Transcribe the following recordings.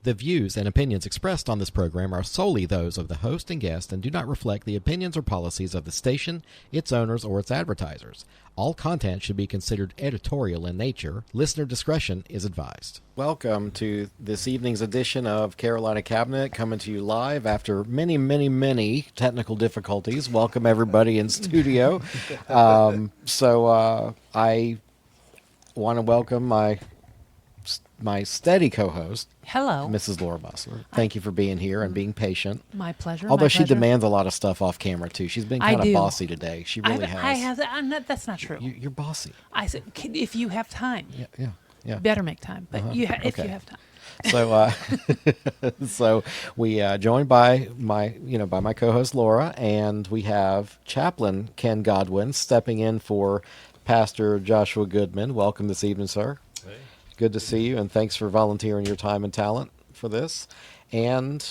The views and opinions expressed on this program are solely those of the host and guest and do not reflect the opinions or policies of the station, its owners, or its advertisers. All content should be considered editorial in nature. Listener discretion is advised. Welcome to this evening's edition of Carolina Cabinet, coming to you live after many technical difficulties. Welcome everybody in studio. I want to welcome my steady co-host. Hello. Mrs. Laura Bossler. Thank you for being here and being patient. My pleasure. Although my she pleasure. demands a lot of stuff off camera, too. She's been kind of bossy today. She really has. That's not true. You're bossy. I said, if you have time. Yeah. Better make time. But if you have time. So we joined by my co-host Laura, and we have Chaplain Ken Godwin stepping in for Pastor Joshua Goodman. Welcome this evening, sir. Hey. Good to see you, and thanks for volunteering your time and talent for this. And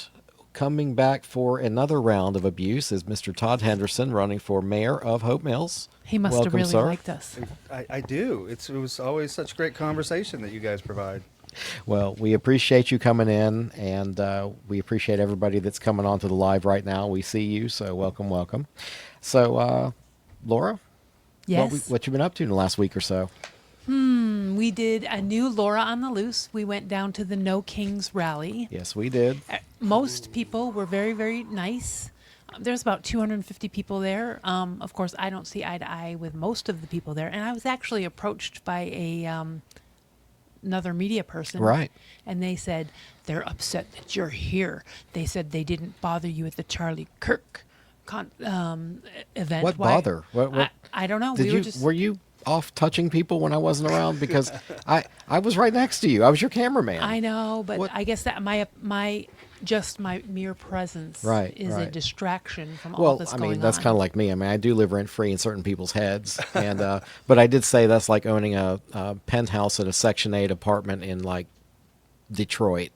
coming back for another round of abuse is Mr. Todd Henderson, running for mayor of Hope Mills. He must Welcome, have really sir. liked us. I do. It was always such great conversation that you guys provide. Well, we appreciate you coming in, and we appreciate everybody that's coming onto the live right now. We see you, so welcome. So, Laura? Yes. What you been up to in the last week or so? We did a new Laura on the Loose. We went down to the No Kings rally. Yes, we did. Most people were very, very nice. There's about 250 people there. Of course, I don't see eye to eye with most of the people there. And I was actually approached by another media person. Right. And they said, they're upset that you're here. They said they didn't bother you at the Charlie Kirk event. What Why? bother? What? I don't know. Were you off touching people when I wasn't around? Because I was right next to you. I was your cameraman. I know, but What? I guess that my mere presence is a distraction from all that's going on. That's kind of like me. I mean, I do live rent free in certain people's heads, and but I did say that's like owning a penthouse at a Section 8 apartment in like Detroit,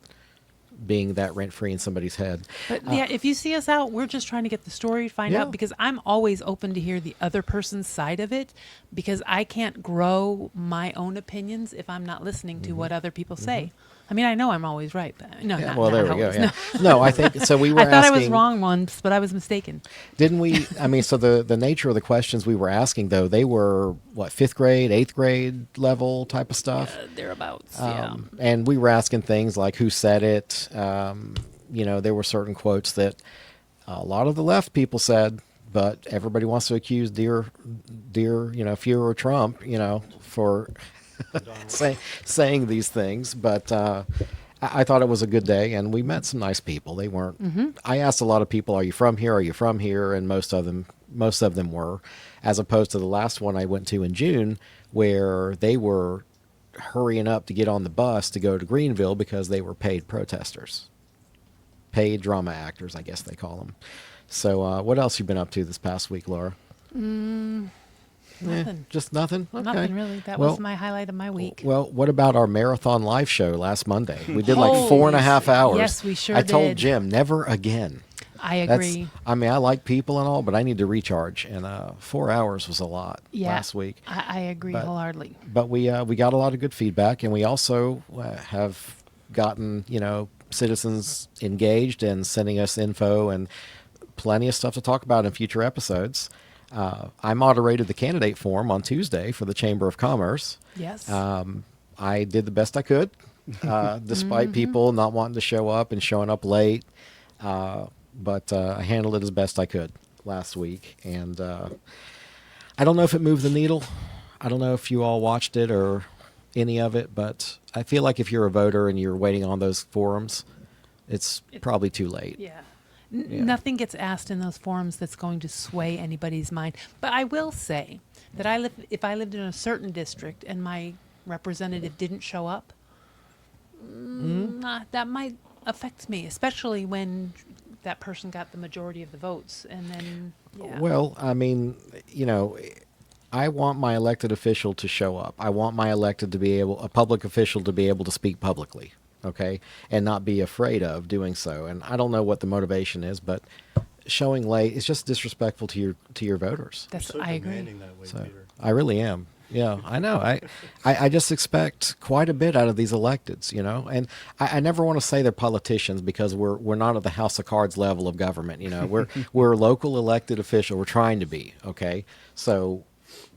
being that rent free in somebody's head. But if you see us out, we're just trying to get the story, find out, because I'm always open to hear the other person's side of it, because I can't grow my own opinions if I'm not listening to what other people say. I mean, I know I'm always right, but no, not Well, there we always. go. Yeah. No, I think so. We were. I thought asking, I was wrong once, but I was mistaken. Didn't we? I mean, so the nature of the questions we were asking, though, they were what, 5th grade, 8th grade level type of stuff. Thereabouts. And we were asking things like who said it. There were certain quotes that a lot of the left people said, but everybody wants to accuse dear, Fuhrer Trump, for saying these things. But I thought it was a good day, and we met some nice people. They weren't. I asked a lot of people, "Are you from here? Are you from here?" And most of them were, as opposed to the last one I went to in June, where they were hurrying up to get on the bus to go to Greenville because they were paid protesters, paid drama actors, I guess they call them. So, what else you been up to this past week, Laura? Nothing. Just nothing? Okay. Nothing really. That was my highlight of my week. Well, what about our marathon live show last Monday? We did like Holy 4.5 hours. Yes, we sure I told did. Jim, never again. I agree. I like people and all, but I need to recharge. And 4 hours was a lot last week. I agree wholeheartedly. But we got a lot of good feedback, and we also have gotten citizens engaged and sending us info and plenty of stuff to talk about in future episodes. I moderated the candidate forum on Tuesday for the Chamber of Commerce. Yes. I did the best I could, despite people not wanting to show up and showing up late. But I handled it as best I could last week. And I don't know if it moved the needle. I don't know if you all watched it or any of it, but I feel like if you're a voter and you're waiting on those forums, it's probably too late. Yeah. Nothing gets asked in those forums that's going to sway anybody's mind. But I will say that if I lived in a certain district and my representative didn't show up, that might affect me, especially when that person got the majority of the votes. And then, Well, I mean, I want my elected official to show up. I want my a public official to be able to speak publicly. Okay, and not be afraid of doing so. And I don't know what the motivation is, but showing late is just disrespectful to your voters. I agree. That way, So Peter. I really am. Yeah, I know. I just expect quite a bit out of these electeds, you know. And I never want to say they're politicians because we're not at the House of Cards level of government, you know. We're a local elected official. We're trying to be, okay? So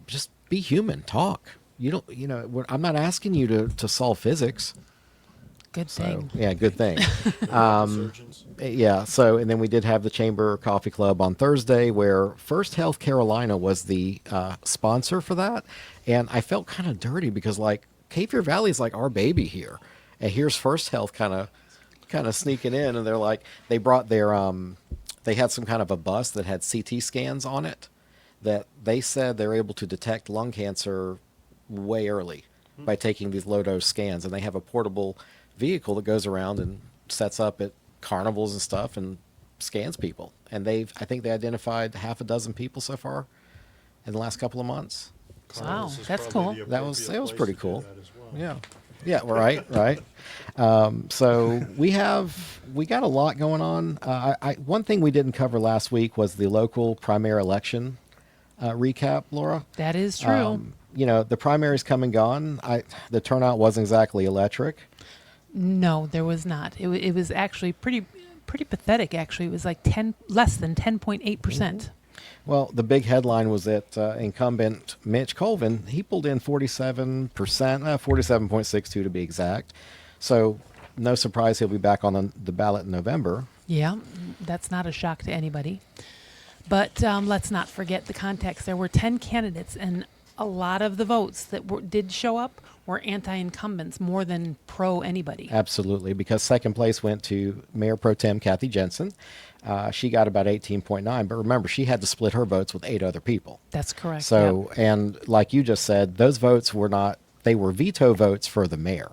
just be human, talk. You don't, you know, I'm not asking you to solve physics. Good So thing. yeah, good thing. Surgeons. Yeah. So, and then we did have the Chamber Coffee Club on Thursday, where First Health Carolina was the sponsor for that, and I felt kind of dirty because like Cape Fear Valley is like our baby here, and here's First Health kind of sneaking in, and they're like they brought their they had some kind of a bus that had CT scans on it that they said they're able to detect lung cancer way early by taking these low dose scans, and they have a portable vehicle that goes around and sets up at carnivals and stuff and scans people. And I think they identified half a dozen people so far in the last couple of months. Carlos is that's probably cool. the That was appropriate it was place pretty to do cool. that as well. Yeah. Yeah, right. So we got a lot going on. One thing we didn't cover last week was the local primary election recap, Laura. That is true. You know, the primaries come and gone. The turnout wasn't exactly electric. No, there was not. It was actually pretty pathetic. Actually, it was like less than 10.8%. Well, the big headline was that incumbent Mitch Colvin, he pulled in 47%, 47.62 to be exact. So no surprise he'll be back on the ballot in November. Yeah, that's not a shock to anybody. But let's not forget the context. There were 10 candidates, and a lot of the votes that did show up were anti-incumbents more than pro anybody. Absolutely, because second place went to Mayor Pro Tem Kathy Jensen. She got about 18.9, but remember, she had to split her votes with 8 other people. That's correct. So, yep. and like you just said, those votes were not, they were veto votes for the mayor.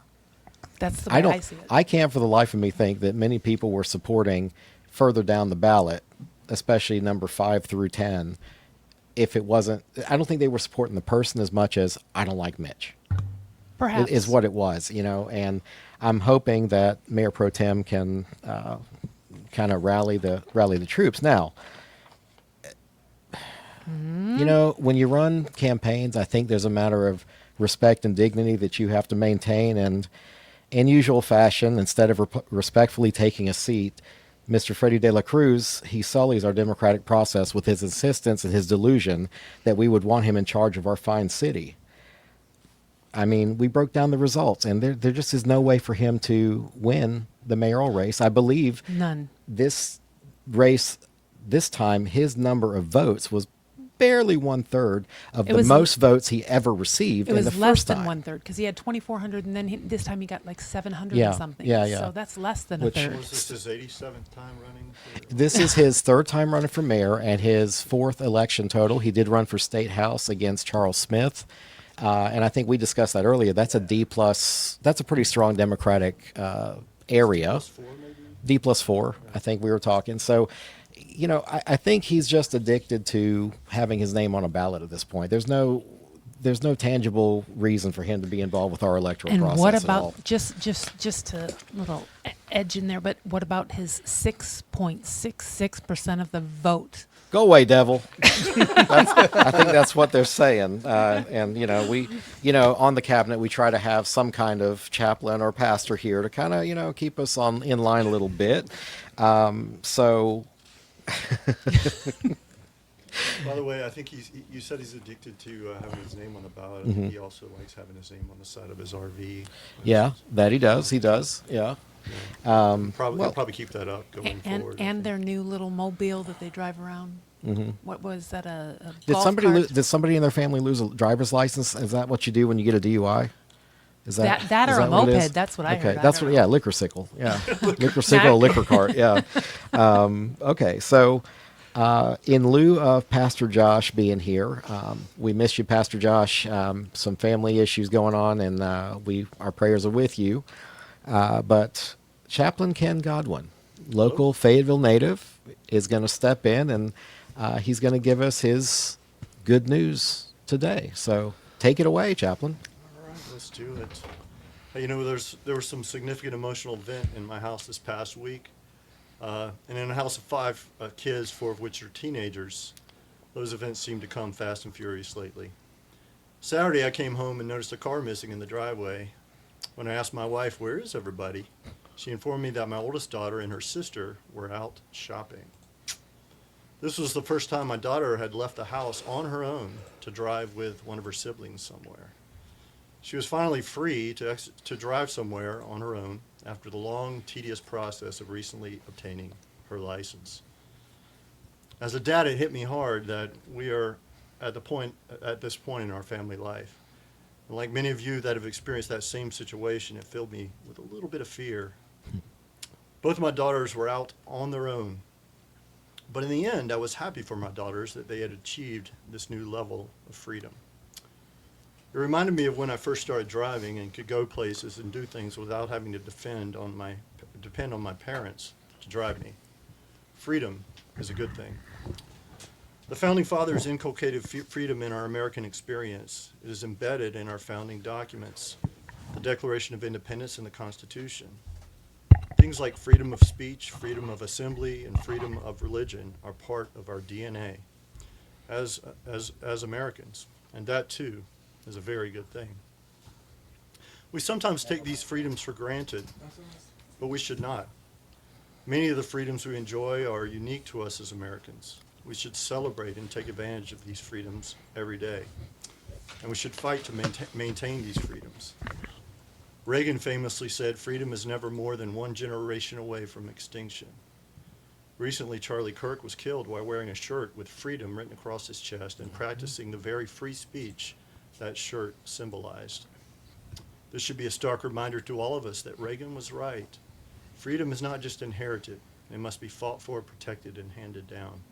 That's the way I see it. I can't for the life of me think that many people were supporting further down the ballot, especially number 5 through 10, if it wasn't, I don't think they were supporting the person as much as I don't like Mitch. Perhaps. Is what it was, you know, and I'm hoping that Mayor Pro Tem can kind of rally the troops. Now, you know, when you run campaigns, I think there's a matter of respect and dignity that you have to maintain, and in usual fashion, instead of respectfully taking a seat, Mr. Freddie de la Cruz, he sullies our democratic process with his insistence and his delusion that we would want him in charge of our fine city. I mean, we broke down the results, and there just is no way for him to win the mayoral race. I believe None. this race, this time, his number of votes was barely 1/3 of the most votes he ever received It in the was less first than time. 1/3 because he had 2,400, and then this time he got like 700 Yeah, and something. yeah, yeah. So that's less than Which- a third. Was this his 87th time running? This is his third time running for mayor and his fourth election total. He did run for state house against Charles Smith. And I think we discussed that earlier. That's a D plus. That's a pretty strong Democratic area. Plus 4 maybe? D plus 4, I think we were talking. So, you know, I think he's just addicted to having his name on a ballot at this point. There's no tangible reason for him to be involved with our electoral And process what at all. about just to little edge in there? But what about his 6.66% of the vote? Go away, devil. I think that's what they're saying. And, you know, on the cabinet, we try to have some kind of chaplain or pastor here to kind of, you know, keep us in line a little bit. So, By the way, I think you said he's addicted to having his name on the ballot. I think he also likes having his name on the side of his RV. yeah, that he does. He does. Yeah. He'll well- probably keep that up going forward. I And think. their new little mobile that they drive around. What was that? A Did golf somebody cart? did somebody in their family lose a driver's license? Is that what you do when you get a DUI? Is That is or a what it is? moped, that's what I okay, heard. I that's don't what. know. Yeah, liquor sickle. Yeah, liquor sickle, liquor cart. Yeah. Okay, so in lieu of Pastor Josh being here, we miss you, Pastor Josh. Some family issues going on, and our prayers are with you. But Chaplain Ken Godwin, local Fayetteville native, is going to step in, and he's going to give us his good news today. So take it away, Chaplain. All right, let's do it. Hey, you know, there was some significant emotional event in my house this past week. And in a house of 5 kids, 4 of which are teenagers, those events seem to come fast and furious lately. Saturday, I came home and noticed a car missing in the driveway. When I asked my wife, "Where is everybody?" she informed me that my oldest daughter and her sister were out shopping. This was the first time my daughter had left the house on her own to drive with one of her siblings somewhere. She was finally free to drive somewhere on her own after the long, tedious process of recently obtaining her license. As a dad, it hit me hard that we are at this point in our family life. And like many of you that have experienced that same situation, it filled me with a little bit of fear. Both of my daughters were out on their own. But in the end, I was happy for my daughters that they had achieved this new level of freedom. It reminded me of when I first started driving and could go places and do things without having to depend on my parents to drive me. Freedom is a good thing. The Founding Fathers inculcated freedom in our American experience. It is embedded in our founding documents, the Declaration of Independence and the Constitution. Things like freedom of speech, freedom of assembly, and freedom of religion are part of our DNA as Americans, and that too is a very good thing. We sometimes take these freedoms for granted, but we should not. Many of the freedoms we enjoy are unique to us as Americans. We should celebrate and take advantage of these freedoms every day, and we should fight to maintain these freedoms. Reagan famously said, "Freedom is never more than one generation away from extinction." Recently, Charlie Kirk was killed while wearing a shirt with freedom written across his chest and practicing the very free speech that shirt symbolized. This should be a stark reminder to all of us that Reagan was right. Freedom is not just inherited. It must be fought for, protected, and handed down.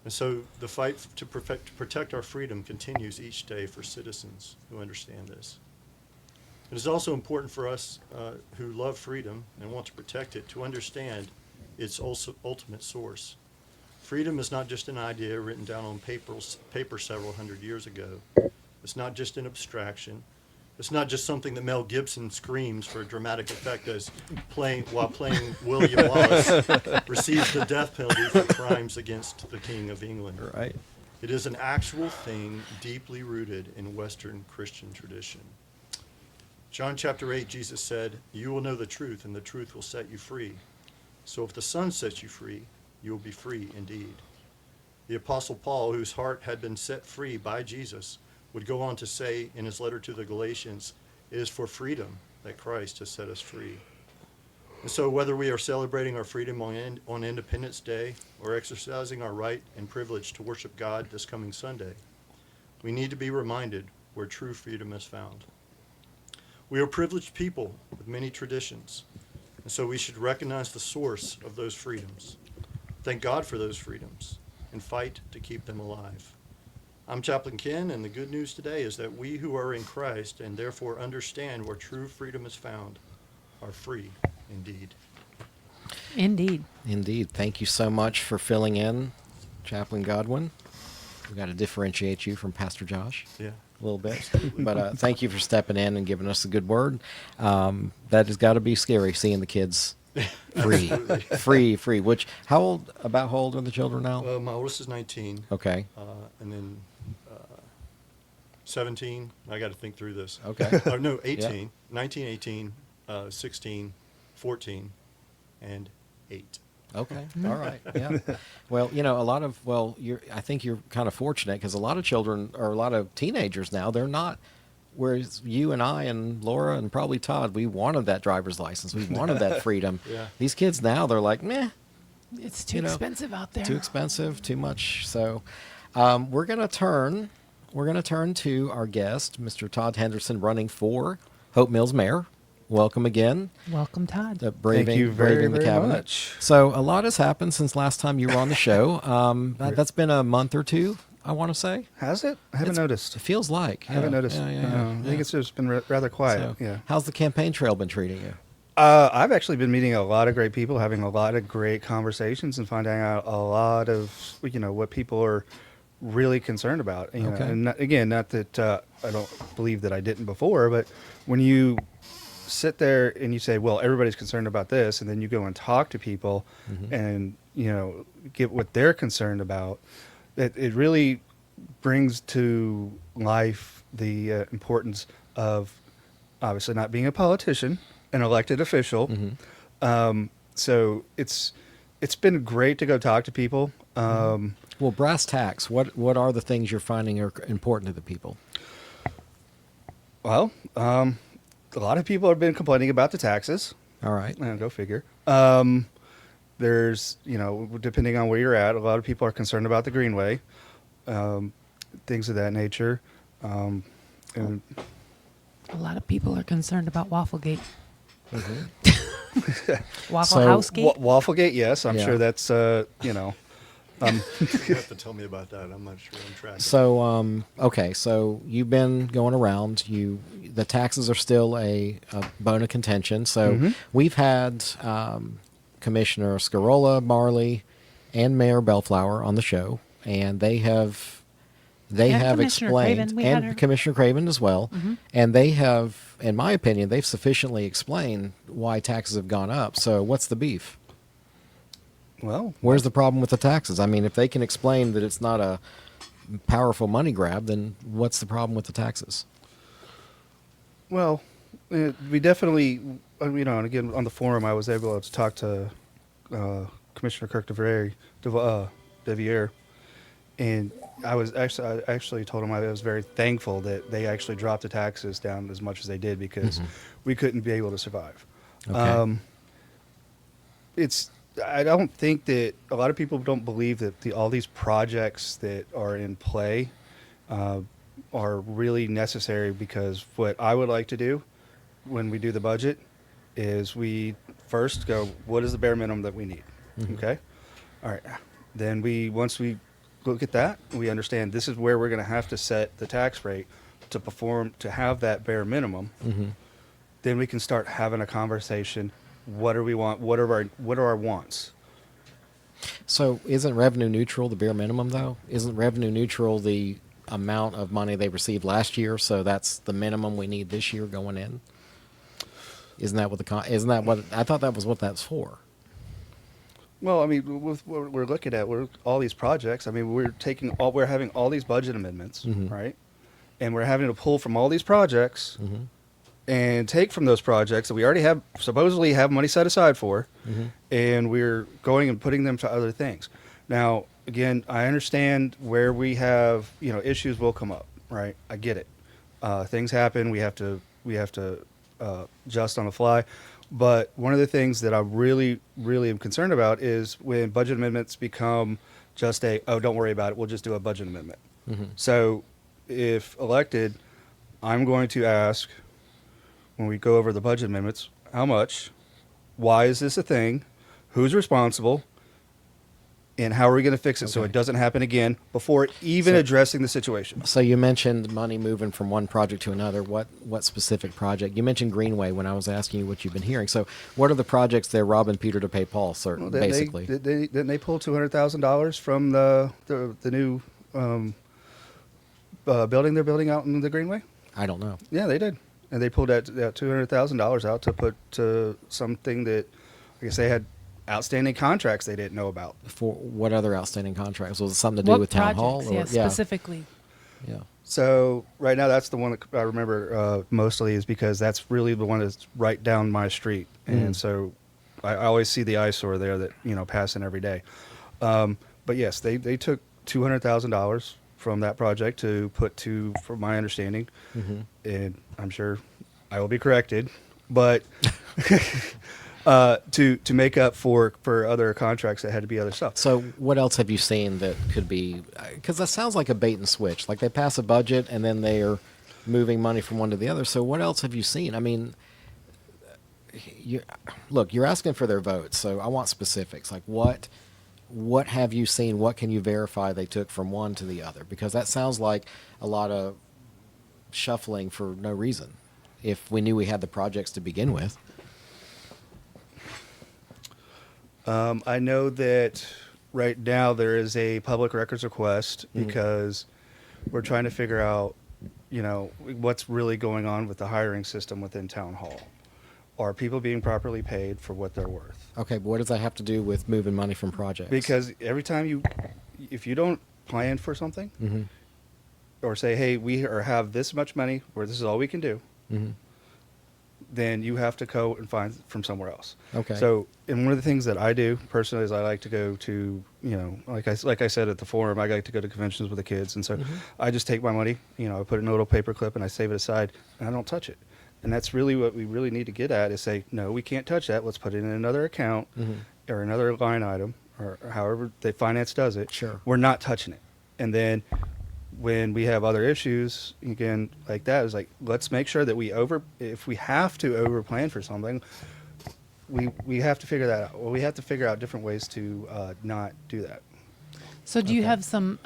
And so the fight to protect our freedom continues each day for citizens who understand this. It is also important for us who love freedom and want to protect it to understand its ultimate source. Freedom is not just an idea written down on paper several hundred years ago. It's not just an abstraction. It's not just something that Mel Gibson screams for a dramatic effect while playing William Wallace receives the death penalty for crimes against the King of England. Right. It is an actual thing deeply rooted in Western Christian tradition. John chapter 8, Jesus said, "You will know the truth, and the truth will set you free. So if the Son sets you free, you will be free indeed." The Apostle Paul, whose heart had been set free by Jesus, would go on to say in his letter to the Galatians, "It is for freedom that Christ has set us free." And so whether we are celebrating our freedom on Independence Day or exercising our right and privilege to worship God this coming Sunday, we need to be reminded where true freedom is found. We are privileged people with many traditions, and so we should recognize the source of those freedoms, thank God for those freedoms, and fight to keep them alive. I'm Chaplain Ken, and the good news today is that we who are in Christ and therefore understand where true freedom is found are free indeed. Indeed. Indeed. Thank you so much for filling in, Chaplain Godwin. We've got to differentiate you from Pastor Josh Yeah. a little bit. But thank you for stepping in and giving us a good word. That has got to be scary, seeing the kids free. Which, how old are the children now? My oldest is 19. Okay. And then 17. I got to think through this. Okay. No, 18. Yeah. 19, 18, 16, 14, and 8. Okay. All right. Yeah. Well, I think you're kind of fortunate because a lot of children or a lot of teenagers now, they're not. Whereas you and I and Laura and probably Todd, we wanted that driver's license. We wanted that freedom. Yeah. These kids now, they're like, meh, It's too expensive out there. too expensive, too much. So we're gonna turn to our guest, Mr. Todd Henderson, running for Hope Mills Mayor. Welcome again. Welcome, Todd. Braving, you very, braving the very cabinet. much. So a lot has happened since last time you were on the show. That's been a month or two, I want to say. Has it? I haven't noticed. It feels like. I haven't noticed. Yeah. I think it's just been rather quiet. So, Yeah. how's the campaign trail been treating you? I've actually been meeting a lot of great people, having a lot of great conversations, and finding out a lot of what people are really concerned about. Okay. And not that I don't believe that I didn't before, but when you sit there and you say, well, everybody's concerned about this, and then you go and talk to people and get what they're concerned about, it really brings to life the importance of obviously not being a politician, an elected official. So it's been great to go talk to people. Well, brass tacks. What are the things you're finding are important to the people? Well, a lot of people have been complaining about the taxes. All right. Go figure. There's, depending on where you're at, a lot of people are concerned about the Greenway, things of that nature. And A lot of people are concerned about Wafflegate. Waffle So, House Gate. Wafflegate, yes, I'm Yeah. sure that's, You have to tell me about that. I'm not sure I'm tracking. So, okay, so you've been going around. The taxes are still a bone of contention. So we've had Commissioner Scarola, Marley, and Mayor Bellflower on the show, and they have And Commissioner explained, Craven. We had and her. Commissioner Craven as well, and they have, in my opinion, they've sufficiently explained why taxes have gone up. So what's the beef? well, Where's the problem with the taxes? I mean, if they can explain that it's not a powerful money grab, then what's the problem with the taxes? well, we definitely, and again, on the forum, I was able to talk to Commissioner Kirk DeVier, and I actually told him I was very thankful that they actually dropped the taxes down as much as they did because we couldn't be able to survive. Okay. I don't think that a lot of people don't believe that all these projects that are in play are really necessary, because what I would like to do when we do the budget is we first go, what is the bare minimum that we need? Okay. All right. Then once we look at that, we understand this is where we're going to have to set the tax rate to have that bare minimum. Then we can start having a conversation. What do we want? What are our wants? So isn't revenue neutral the bare minimum, though? Isn't revenue neutral the amount of money they received last year? So that's the minimum we need this year going in. Isn't that what I thought that was what that's for? Well, I mean, with what we're looking at, all these projects. I mean, we're having all these budget amendments, right? And we're having to pull from all these projects and take from those projects that we already supposedly have money set aside for, and we're going and putting them to other things. Now, again, I understand where we have, issues will come up, right? I get it. Things happen. We have to adjust on the fly. But one of the things that I really, really am concerned about is when budget amendments become just don't worry about it, we'll just do a budget amendment. So if elected, I'm going to ask, when we go over the budget amendments, how much, why is this a thing, who's responsible, and how are we going to fix it so Okay. it doesn't happen again before even addressing the situation? So you mentioned money moving from one project to another. What specific project? You mentioned Greenway when I was asking you what you've been hearing. So what are the projects they're robbing Peter to pay Paul? Well, Basically. Didn't they pull $200,000 from the new building they're building out in the Greenway? I don't know. Yeah, they did. And they pulled that $200,000 out to put to something that, I guess they had outstanding contracts they didn't know about. For what other outstanding contracts? Was it something to do What with town projects? hall? Yeah, specifically. Yeah. So right now, that's the one that I remember mostly, is because that's really the one that's right down my street, and so I always see the eyesore there that passing every day. But yes, they took $200,000 from that project to put to, from my understanding, and I'm sure I will be corrected, but to make up for other contracts that had to be other stuff. So what else have you seen that could be? Because that sounds like a bait and switch. Like they pass a budget and then they are moving money from one to the other. So what else have you seen? I mean, you're asking for their votes, so I want specifics. Like what have you seen? What can you verify they took from one to the other? Because that sounds like a lot of shuffling for no reason. If we knew we had the projects to begin with. I know that right now there is a public records request because we're trying to figure out, what's really going on with the hiring system within town hall. Are people being properly paid for what they're worth? Okay, but what does that have to do with moving money from projects? Because every time if you don't plan for something, or say, hey, have this much money, or this is all we can do, then you have to go and find from somewhere else. Okay. So, and one of the things that I do personally is I like to go to, like I said at the forum, I like to go to conventions with the kids, and so I just take my money, I put it in a little paper clip and I save it aside, and I don't touch it. And that's really what we really need to get at, is say, no, we can't touch that. Let's put it in another account or another line item, or however the finance does it. Sure. We're not touching it. And then when we have other issues, again, like that, is like, let's make sure that if we have to over plan for something, we have to figure that out. Well, we have to figure out different ways to not do that. So do you have some,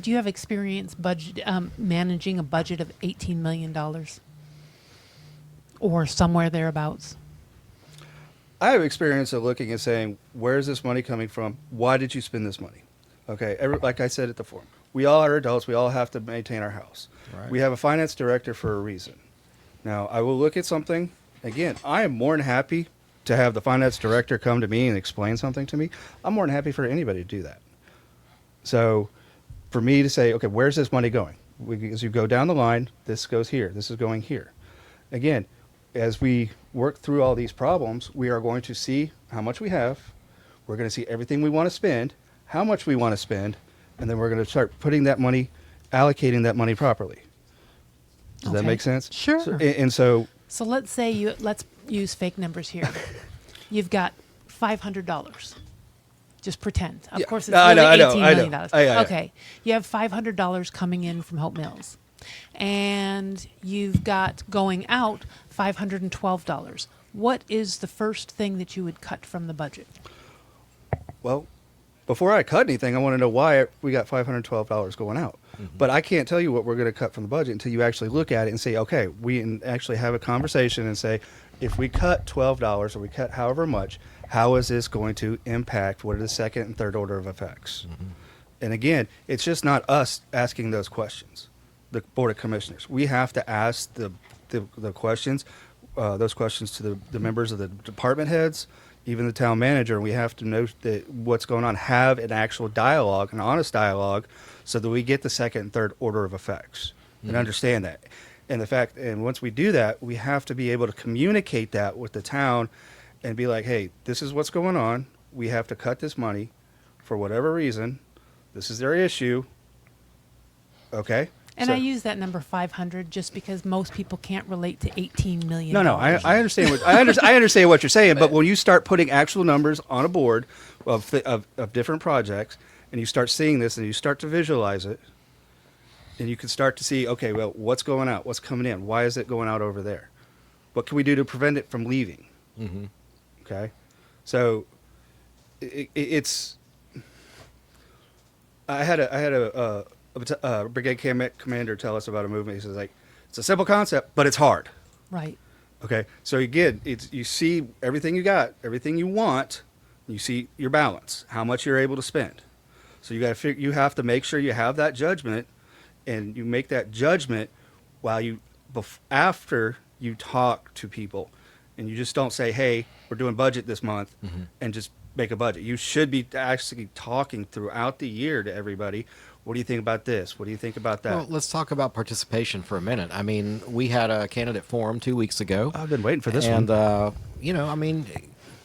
do you have experience managing a budget of $18 million? Or somewhere thereabouts? I have experience of looking and saying, where's this money coming from? Why did you spend this money? Okay, like I said at the forum, we all are adults. We all have to maintain our house. Right. We have a finance director for a reason. Now, I will look at something. Again, I am more than happy to have the finance director come to me and explain something to me. I'm more than happy for anybody to do that. So for me to say, okay, where's this money going? As you go down the line, this goes here. This is going here. Again, as we work through all these problems, we are going to see how much we have. We're going to see everything we want to spend, how much we want to spend, and then we're going to start putting that money, allocating that money properly. Does that Okay. make sense? Sure. So let's say let's use fake numbers here. You've got $500. Just pretend. Of Yeah. course, it's No, I really know, $18 I know. million. Yeah. Okay. You have $500 coming in from Hope Mills. And you've got going out $512. What is the first thing that you would cut from the budget? Well, before I cut anything, I want to know why we got $512 going out. But I can't tell you what we're going to cut from the budget until you actually look at it and say, okay, we can actually have a conversation and say, if we cut $12 or we cut however much, how is this going to impact what are the second and third order of effects? And again, it's just not us asking those questions, the Board of Commissioners. We have to ask the questions, those questions to the members of the department heads, even the town manager, and we have to know that what's going on, have an actual dialogue, an honest dialogue, so that we get the second and third order of effects and understand that. And once we do that, we have to be able to communicate that with the town and be like, hey, this is what's going on. We have to cut this money for whatever reason. This is their issue. Okay? And So- I use that number 500 just because most people can't relate to $18 million. No, I understand what I understand what you're saying, but when you start putting actual numbers on a board of different projects, and you start seeing this, and you start to visualize it, and you can start to see, okay, well, what's going out, what's coming in, why is it going out over there, what can we do to prevent it from leaving? Okay, so it's. I had a brigade commander tell us about a movement. He says, like, it's a simple concept, but it's hard. Right. Okay, so again, you see everything you got, everything you want. You see your balance, how much you're able to spend. So you have to make sure you have that judgment, and you make that judgment after you talk to people, and you just don't say, "Hey, we're doing budget this month," and just make a budget. You should be actually talking throughout the year to everybody. What do you think about this? What do you think about that? Well, let's talk about participation for a minute. I mean, we had a candidate forum 2 weeks ago. I've been waiting for this and, one. I mean,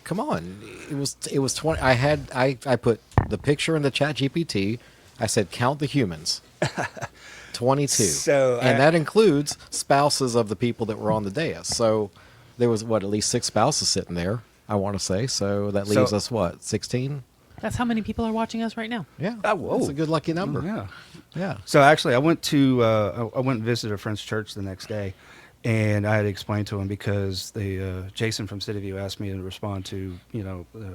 come on. It was 20. I put the picture in the chat GPT. I said, count the humans. 22. And that includes spouses of the people that were on the dais. So there was, at least 6 spouses sitting there, I want to say. So that leaves us, 16? That's how many people are watching us right now. Yeah. whoa. That's a good lucky number. Yeah. Yeah. So actually, I went and visited a friend's church the next day, and I had to explain to him because Jason from City View asked me to respond to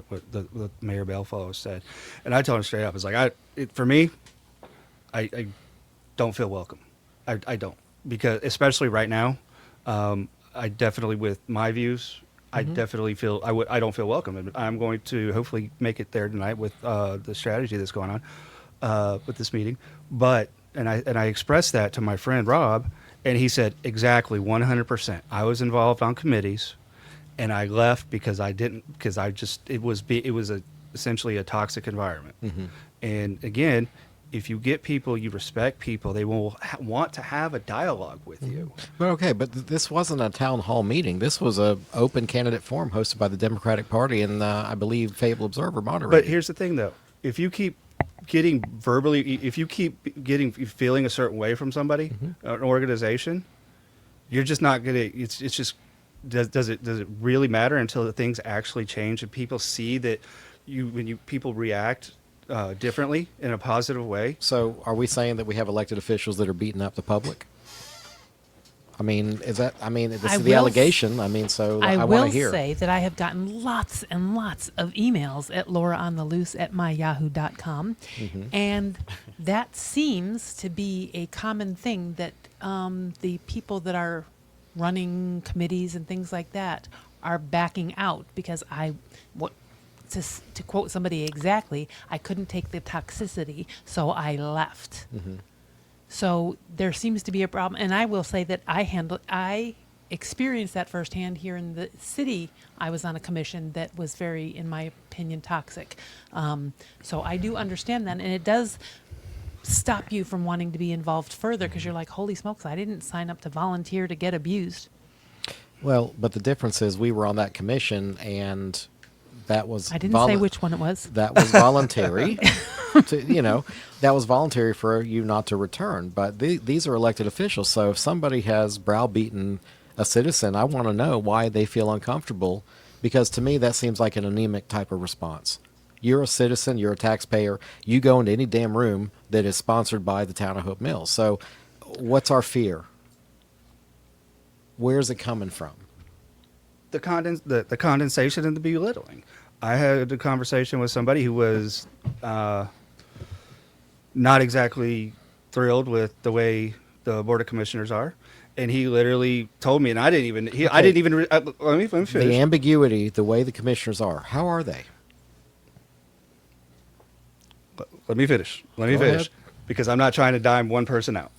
what Mayor Bellfellow said, and I told him straight up, it's like for me, I don't feel welcome. I don't, because especially right now, I definitely, with my views, I definitely feel I don't feel welcome, and I'm going to hopefully make it there tonight with the strategy that's going on with this meeting. But I expressed that to my friend Rob, and he said exactly 100%. I was involved on committees, and I left because it was essentially a toxic environment. And again, if you get people, you respect people, they will want to have a dialogue with you. But okay, but this wasn't a town hall meeting. This was a open candidate forum hosted by the Democratic Party and I believe Fayetteville Observer moderated. But here's the thing, though: if you keep getting if you keep getting feeling a certain way from somebody, an organization, you're just not gonna. It's just does it really matter until the things actually change and people see that people react differently in a positive way. So are we saying that we have elected officials that are beating up the public? I mean, this is the allegation. I mean, so I want will to hear. say that I have gotten lots and lots of emails at lauraontheloose@myyahoo.com. And that seems to be a common thing that the people that are running committees and things like that are backing out because to quote somebody exactly, I couldn't take the toxicity, so I left. So there seems to be a problem, and I will say that I experienced that firsthand here in the city. I was on a commission that was very, in my opinion, toxic. So I do understand that, and it does stop you from wanting to be involved further because you're like, holy smokes, I didn't sign up to volunteer to get abused. Well, but the difference is we were on that commission and that was I didn't say which one it was. That was voluntary. That was voluntary for you not to return. But these are elected officials. So if somebody has browbeaten a citizen, I want to know why they feel uncomfortable, because to me that seems like an anemic type of response. You're a citizen, you're a taxpayer, you go into any damn room that is sponsored by the town of Hope Mills. So what's our fear? Where's it coming from? The condensation and the belittling. I had a conversation with somebody who was not exactly thrilled with the way the Board of Commissioners are, and he literally told me, and I didn't even. Let me finish. The ambiguity, the way the commissioners are. How are they? Let me finish. Go ahead. Because I'm not trying to dime one person out.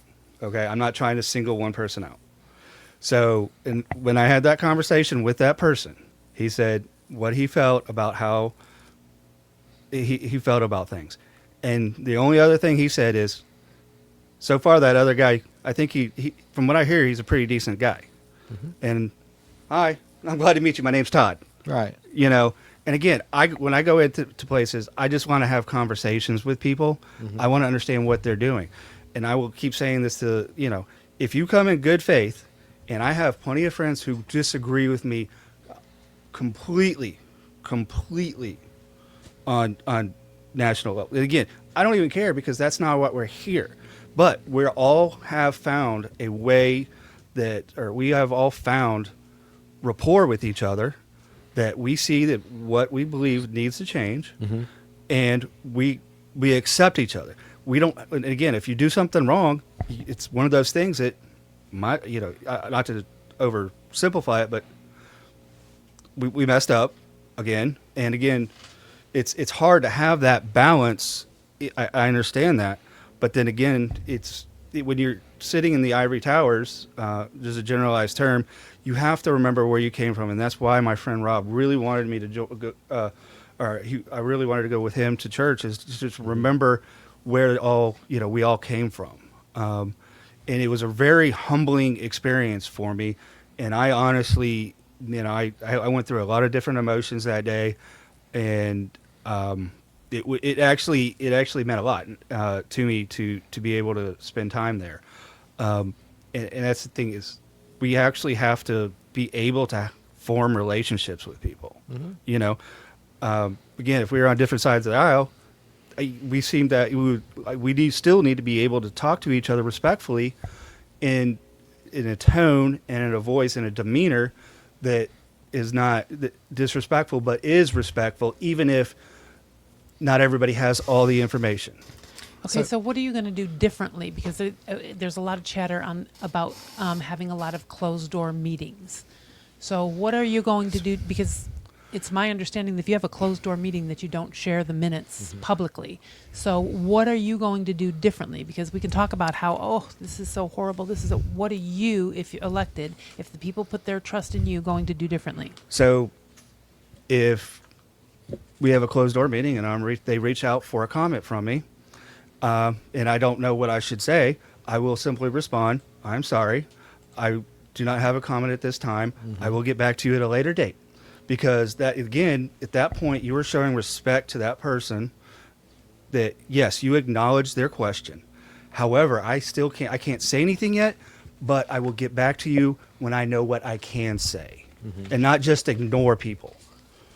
Okay, I'm not trying to single one person out. So, when I had that conversation with that person, he said what he felt about how he felt about things. And the only other thing he said is, so far that other guy, I think he from what I hear, he's a pretty decent guy. And hi, I'm glad to meet you. My name's Todd. Right. And again, when I go into places, I just want to have conversations with people. I want to understand what they're doing. And I will keep saying this to, if you come in good faith, and I have plenty of friends who disagree with me completely on national level. And again, I don't even care because that's not what we're here. But we all have found a way we have all found rapport with each other, that we see that what we believe needs to change, and we accept each other. We don't. And again, if you do something wrong, it's one of those things that might, not to oversimplify it, but we messed up again and again. It's hard to have that balance. I understand that, but then again, when you're sitting in the ivory towers, just a generalized term, you have to remember where you came from, and that's why my friend Rob really wanted me to I really wanted to go with him to church, is just remember where we all came from. And it was a very humbling experience for me. And I honestly, I went through a lot of different emotions that day, and it actually meant a lot to me to be able to spend time there. And that's the thing, is we actually have to be able to form relationships with people. Again, if we were on different sides of the aisle, we seem that we still need to be able to talk to each other respectfully, in a tone and in a voice and a demeanor that is not disrespectful, but is respectful, even if not everybody has all the information. Okay, so what are you going to do differently? Because there's a lot of chatter about having a lot of closed-door meetings. So what are you going to do? Because it's my understanding that if you have a closed-door meeting, that you don't share the minutes publicly. So what are you going to do differently? Because we can talk about how, this is so horrible. What are you, if you're elected, if the people put their trust in you, going to do differently? So if we have a closed-door meeting and they reach out for a comment from me, and I don't know what I should say, I will simply respond, I'm sorry. I do not have a comment at this time. I will get back to you at a later date. Because that, again, at that point, you are showing respect to that person that, yes, you acknowledge their question. However, I can't say anything yet, but I will get back to you when I know what I can say and not just ignore people.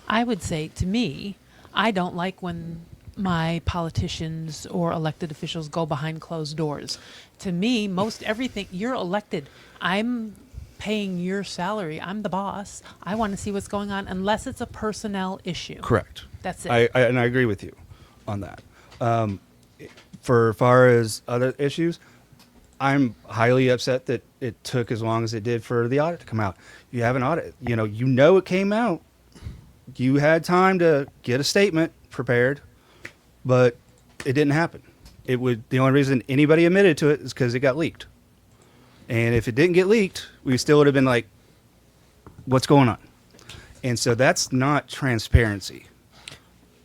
I would say, to me, I don't like when my politicians or elected officials go behind closed doors. To me, most everything, you're elected. I'm paying your salary. I'm the boss. I want to see what's going on unless it's a personnel issue. Correct. That's it. And I agree with you on that. For far as other issues, I'm highly upset that it took as long as it did for the audit to come out. You have an audit, you know it came out. You had time to get a statement prepared, but it didn't happen. The only reason anybody admitted to it is because it got leaked. And if it didn't get leaked, we still would have been like, what's going on? And so that's not transparency.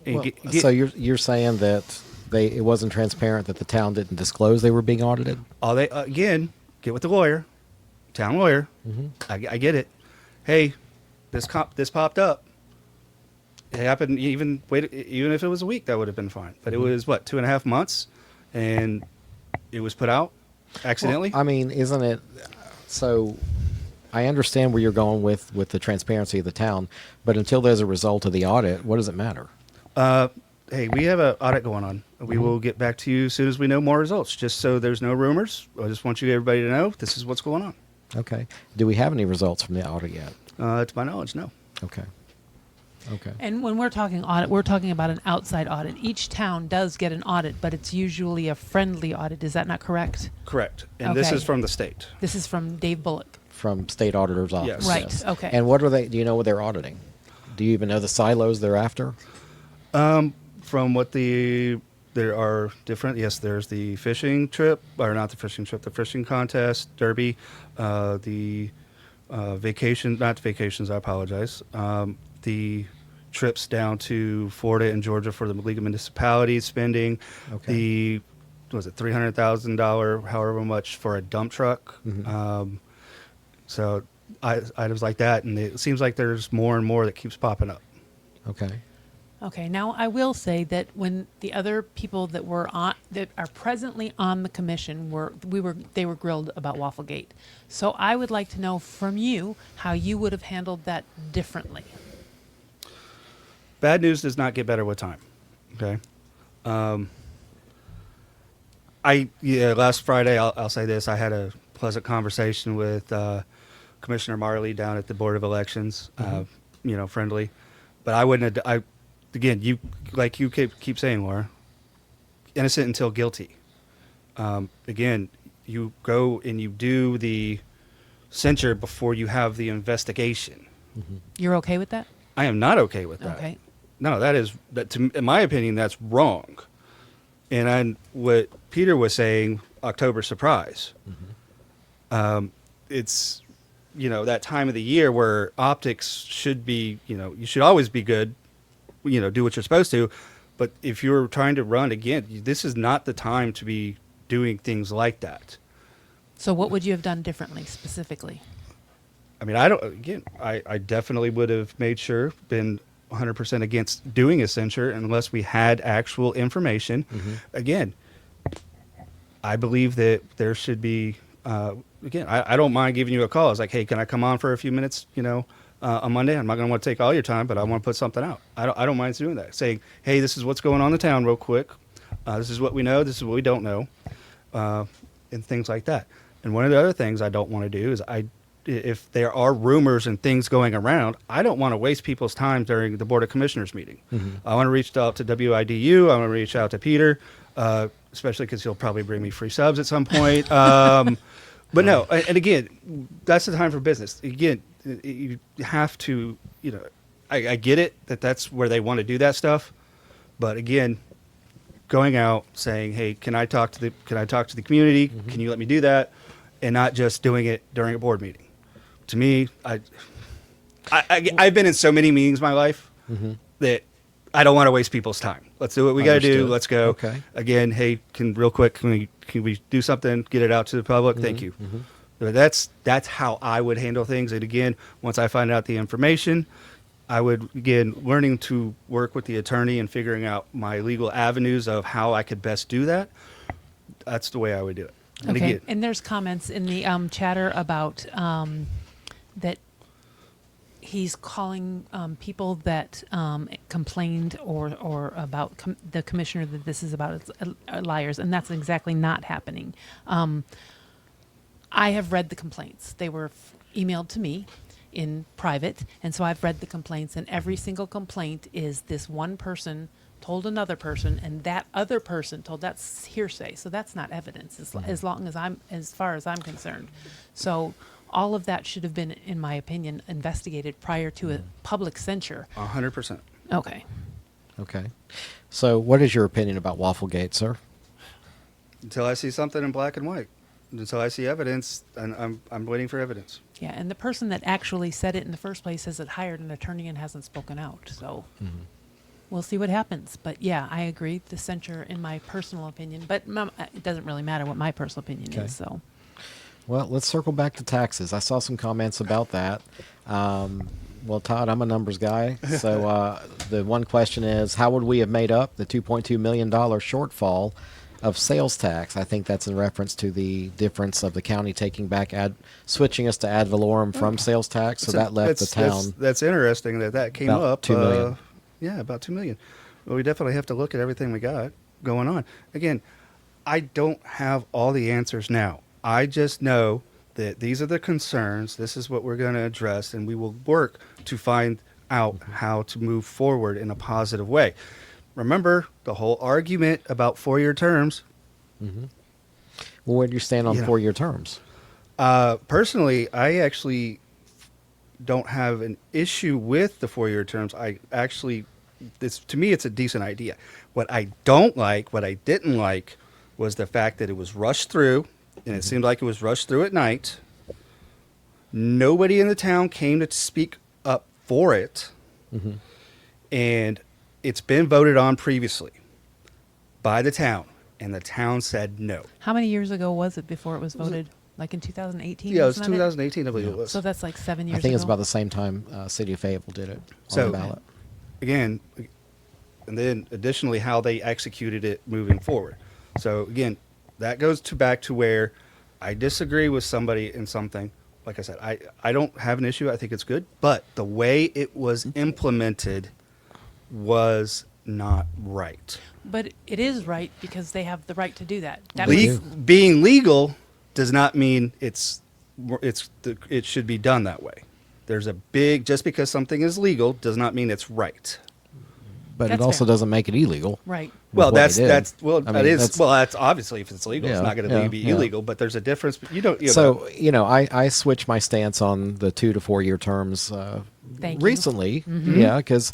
Well, so you're saying that it wasn't transparent, that the town didn't disclose they were being audited? Again, get with the lawyer, town lawyer. I get it. Hey, this popped up. It happened even if it was a week, that would have been fine. But it was 2.5 months, and it was put out accidentally. Well, I mean, isn't it? So I understand where you're going with the transparency of the town, but until there's a result of the audit, what does it matter? Hey, we have an audit going on. We will get back to you as soon as we know more results. Just so there's no rumors, I just want everybody to know this is what's going on. Okay. Do we have any results from the audit yet? To my knowledge, no. Okay. And when we're talking audit, we're talking about an outside audit. Each town does get an audit, but it's usually a friendly audit. Is that not correct? Correct. And this Okay. is from the state. This is from Dave Bullock. From state auditor's office. Yes. Right. Okay. And what are they? Do you know what they're auditing? Do you even know the silos they're after? From what there are different. Yes, there's the fishing trip, or not the fishing trip, the fishing contest, derby, the not vacations. I apologize. The trips down to Florida and Georgia for the League of Municipalities spending. Okay. The was it $300,000, however much for a dump truck. So items like that, and it seems like there's more and more that keeps popping up. Okay. Okay. Now, I will say that when the other people that are presently on the commission they were grilled about Wafflegate. So I would like to know from you how you would have handled that differently. Bad news does not get better with time. Okay. Last Friday, I'll say this. I had a pleasant conversation with Commissioner Marley down at the Board of Elections. Friendly, but I wouldn't have. Again, you keep saying, Laura, innocent until guilty. Again, you go and you do the censure before you have the investigation. You're okay with that? I am not okay with that. Okay. No, in my opinion, that's wrong. And what Peter was saying, October surprise. It's, that time of the year where optics should be, you should always be good, do what you're supposed to. But if you're trying to run again, this is not the time to be doing things like that. So what would you have done differently specifically? I mean, I definitely would have made sure, been 100% against doing a censure unless we had actual information. Again, I believe that there should be, I don't mind giving you a call. It's like, hey, can I come on for a few minutes, on Monday? I'm not going to want to take all your time, but I want to put something out. I don't mind doing that. Saying, hey, this is what's going on in the town real quick. This is what we know. This is what we don't know. And things like that. And one of the other things I don't want to do is if there are rumors and things going around, I don't want to waste people's time during the Board of Commissioners meeting. I want to reach out to WIDU. I want to reach out to Peter, especially because he'll probably bring me free subs at some point. But no, and again, that's the time for business. Again, you have to, I get it that that's where they want to do that stuff. But again, going out saying, hey, can I talk to the community? Can you let me do that? And not just doing it during a board meeting. To me, I've been in so many meetings in my life that I don't want to waste people's time. Let's do what we got to do. Understood. Let's go. Okay. Again, hey, can we do something? Get it out to the public. Thank you. But that's how I would handle things. And again, once I find out the information, I would again learning to work with the attorney and figuring out my legal avenues of how I could best do that. That's the way I would do it. And Okay. again, And there's comments in the chatter about that he's calling people that complained or about the commissioner that this is about liars, and that's exactly not happening. I have read the complaints. They were emailed to me in private, and so I've read the complaints, and every single complaint is this one person told another person, and that other person told. That's hearsay, so that's not evidence as far as I'm concerned. So all of that should have been, in my opinion, investigated prior to a public censure. 100%. Okay. Okay. So what is your opinion about Wafflegate, sir? Until I see something in black and white. Until I see evidence, and I'm waiting for evidence. Yeah, and the person that actually said it in the first place hasn't hired an attorney and hasn't spoken out. So we'll see what happens. But yeah, I agree. The censure, in my personal opinion, but it doesn't really matter what my personal opinion Okay. is. So Well, let's circle back to taxes. I saw some comments about that. Well, Todd, I'm a numbers guy. So the one question is, how would we have made up the $2.2 million shortfall of sales tax? I think that's in reference to the difference of the county taking back switching us to ad valorem from sales tax. So that left the town. That's interesting that came about up. $2 million. Yeah, about $2 million. Well, we definitely have to look at everything we got going on. Again, I don't have all the answers now. I just know that these are the concerns. This is what we're going to address, and we will work to find out how to move forward in a positive way. Remember the whole argument about 4-year terms. Well, where do you stand on You know. 4-year terms? Personally, I actually don't have an issue with the 4-year terms. To me, it's a decent idea. What I didn't like was the fact that it was rushed through, and it seemed like it was rushed through at night. Nobody in the town came to speak up for it. And it's been voted on previously by the town, and the town said no. how many years ago was it before it was voted? Like in 2018? Yeah, it was wasn't that 2018, I believe it was. So that's like 7 years I ago. think it's about the same time City of Fayetteville did it on So- the ballot. Again, and then additionally how they executed it moving forward. So again, that goes back to where I disagree with somebody in something. Like I said, I don't have an issue. I think it's good, but the way it was implemented was not right. But it is right because they have the right to do that. That Le- was, Being legal does not mean it should be done that way. There's a big, just because something is legal does not mean it's right. But That's it also fair. doesn't make it illegal. right. Well, what they that's did. I mean, that's obviously if it's legal, it's Yeah, not going to yeah, be yeah. illegal. But there's a difference. You know, So, I switched my stance on the 2 to 4 year terms Thank you. recently. Yeah, because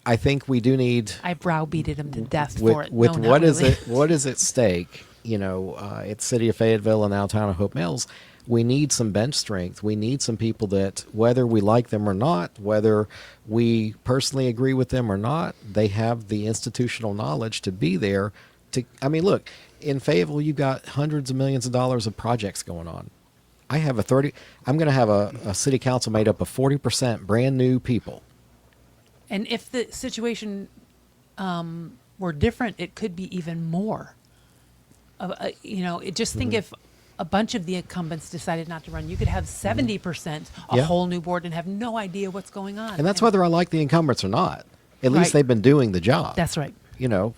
I think we do need I browbeated him to death with for it. with No, not what is really. what is at stake. It's City of Fayetteville and now Town of Hope Mills. We need some bench strength. We need some people that, whether we like them or not, whether we personally agree with them or not, they have the institutional knowledge to be there. Look, in Fayetteville, you've got hundreds of millions of dollars of projects going on. I'm going to have a city council made up of 40% brand new people. And if the situation were different, it could be even more. Just think if a bunch of the incumbents decided not to run, you could have 70% a Yeah. whole new board and have no idea what's going on. And that's whether I like the incumbents or not. At least Right. they've been doing the job. That's right.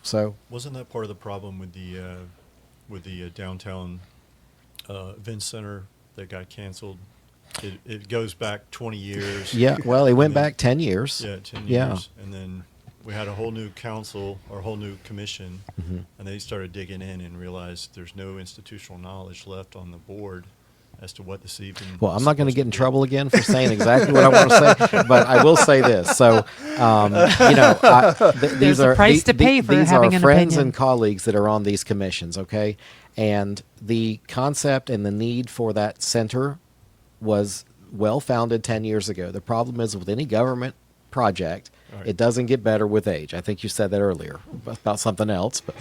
So Wasn't that part of the problem with the downtown event center that got canceled? It goes back 20 years. yeah, well, it went And then- back 10 years. Yeah, 10 Yeah. years. And then we had a whole new council or whole new commission, Mm-hmm. and they started digging in and realized there's no institutional knowledge left on the board as to what this even. Well, I'm was not going to supposed get in be. trouble again for saying exactly what I want to say, but I will say this. So, these There's a are price to pay for these having are an friends opinion. and colleagues that are on these commissions, okay? And the concept and the need for that center was well founded 10 years ago. The problem is with any government project. Right. It doesn't get better with age. I think you said that earlier about something else, but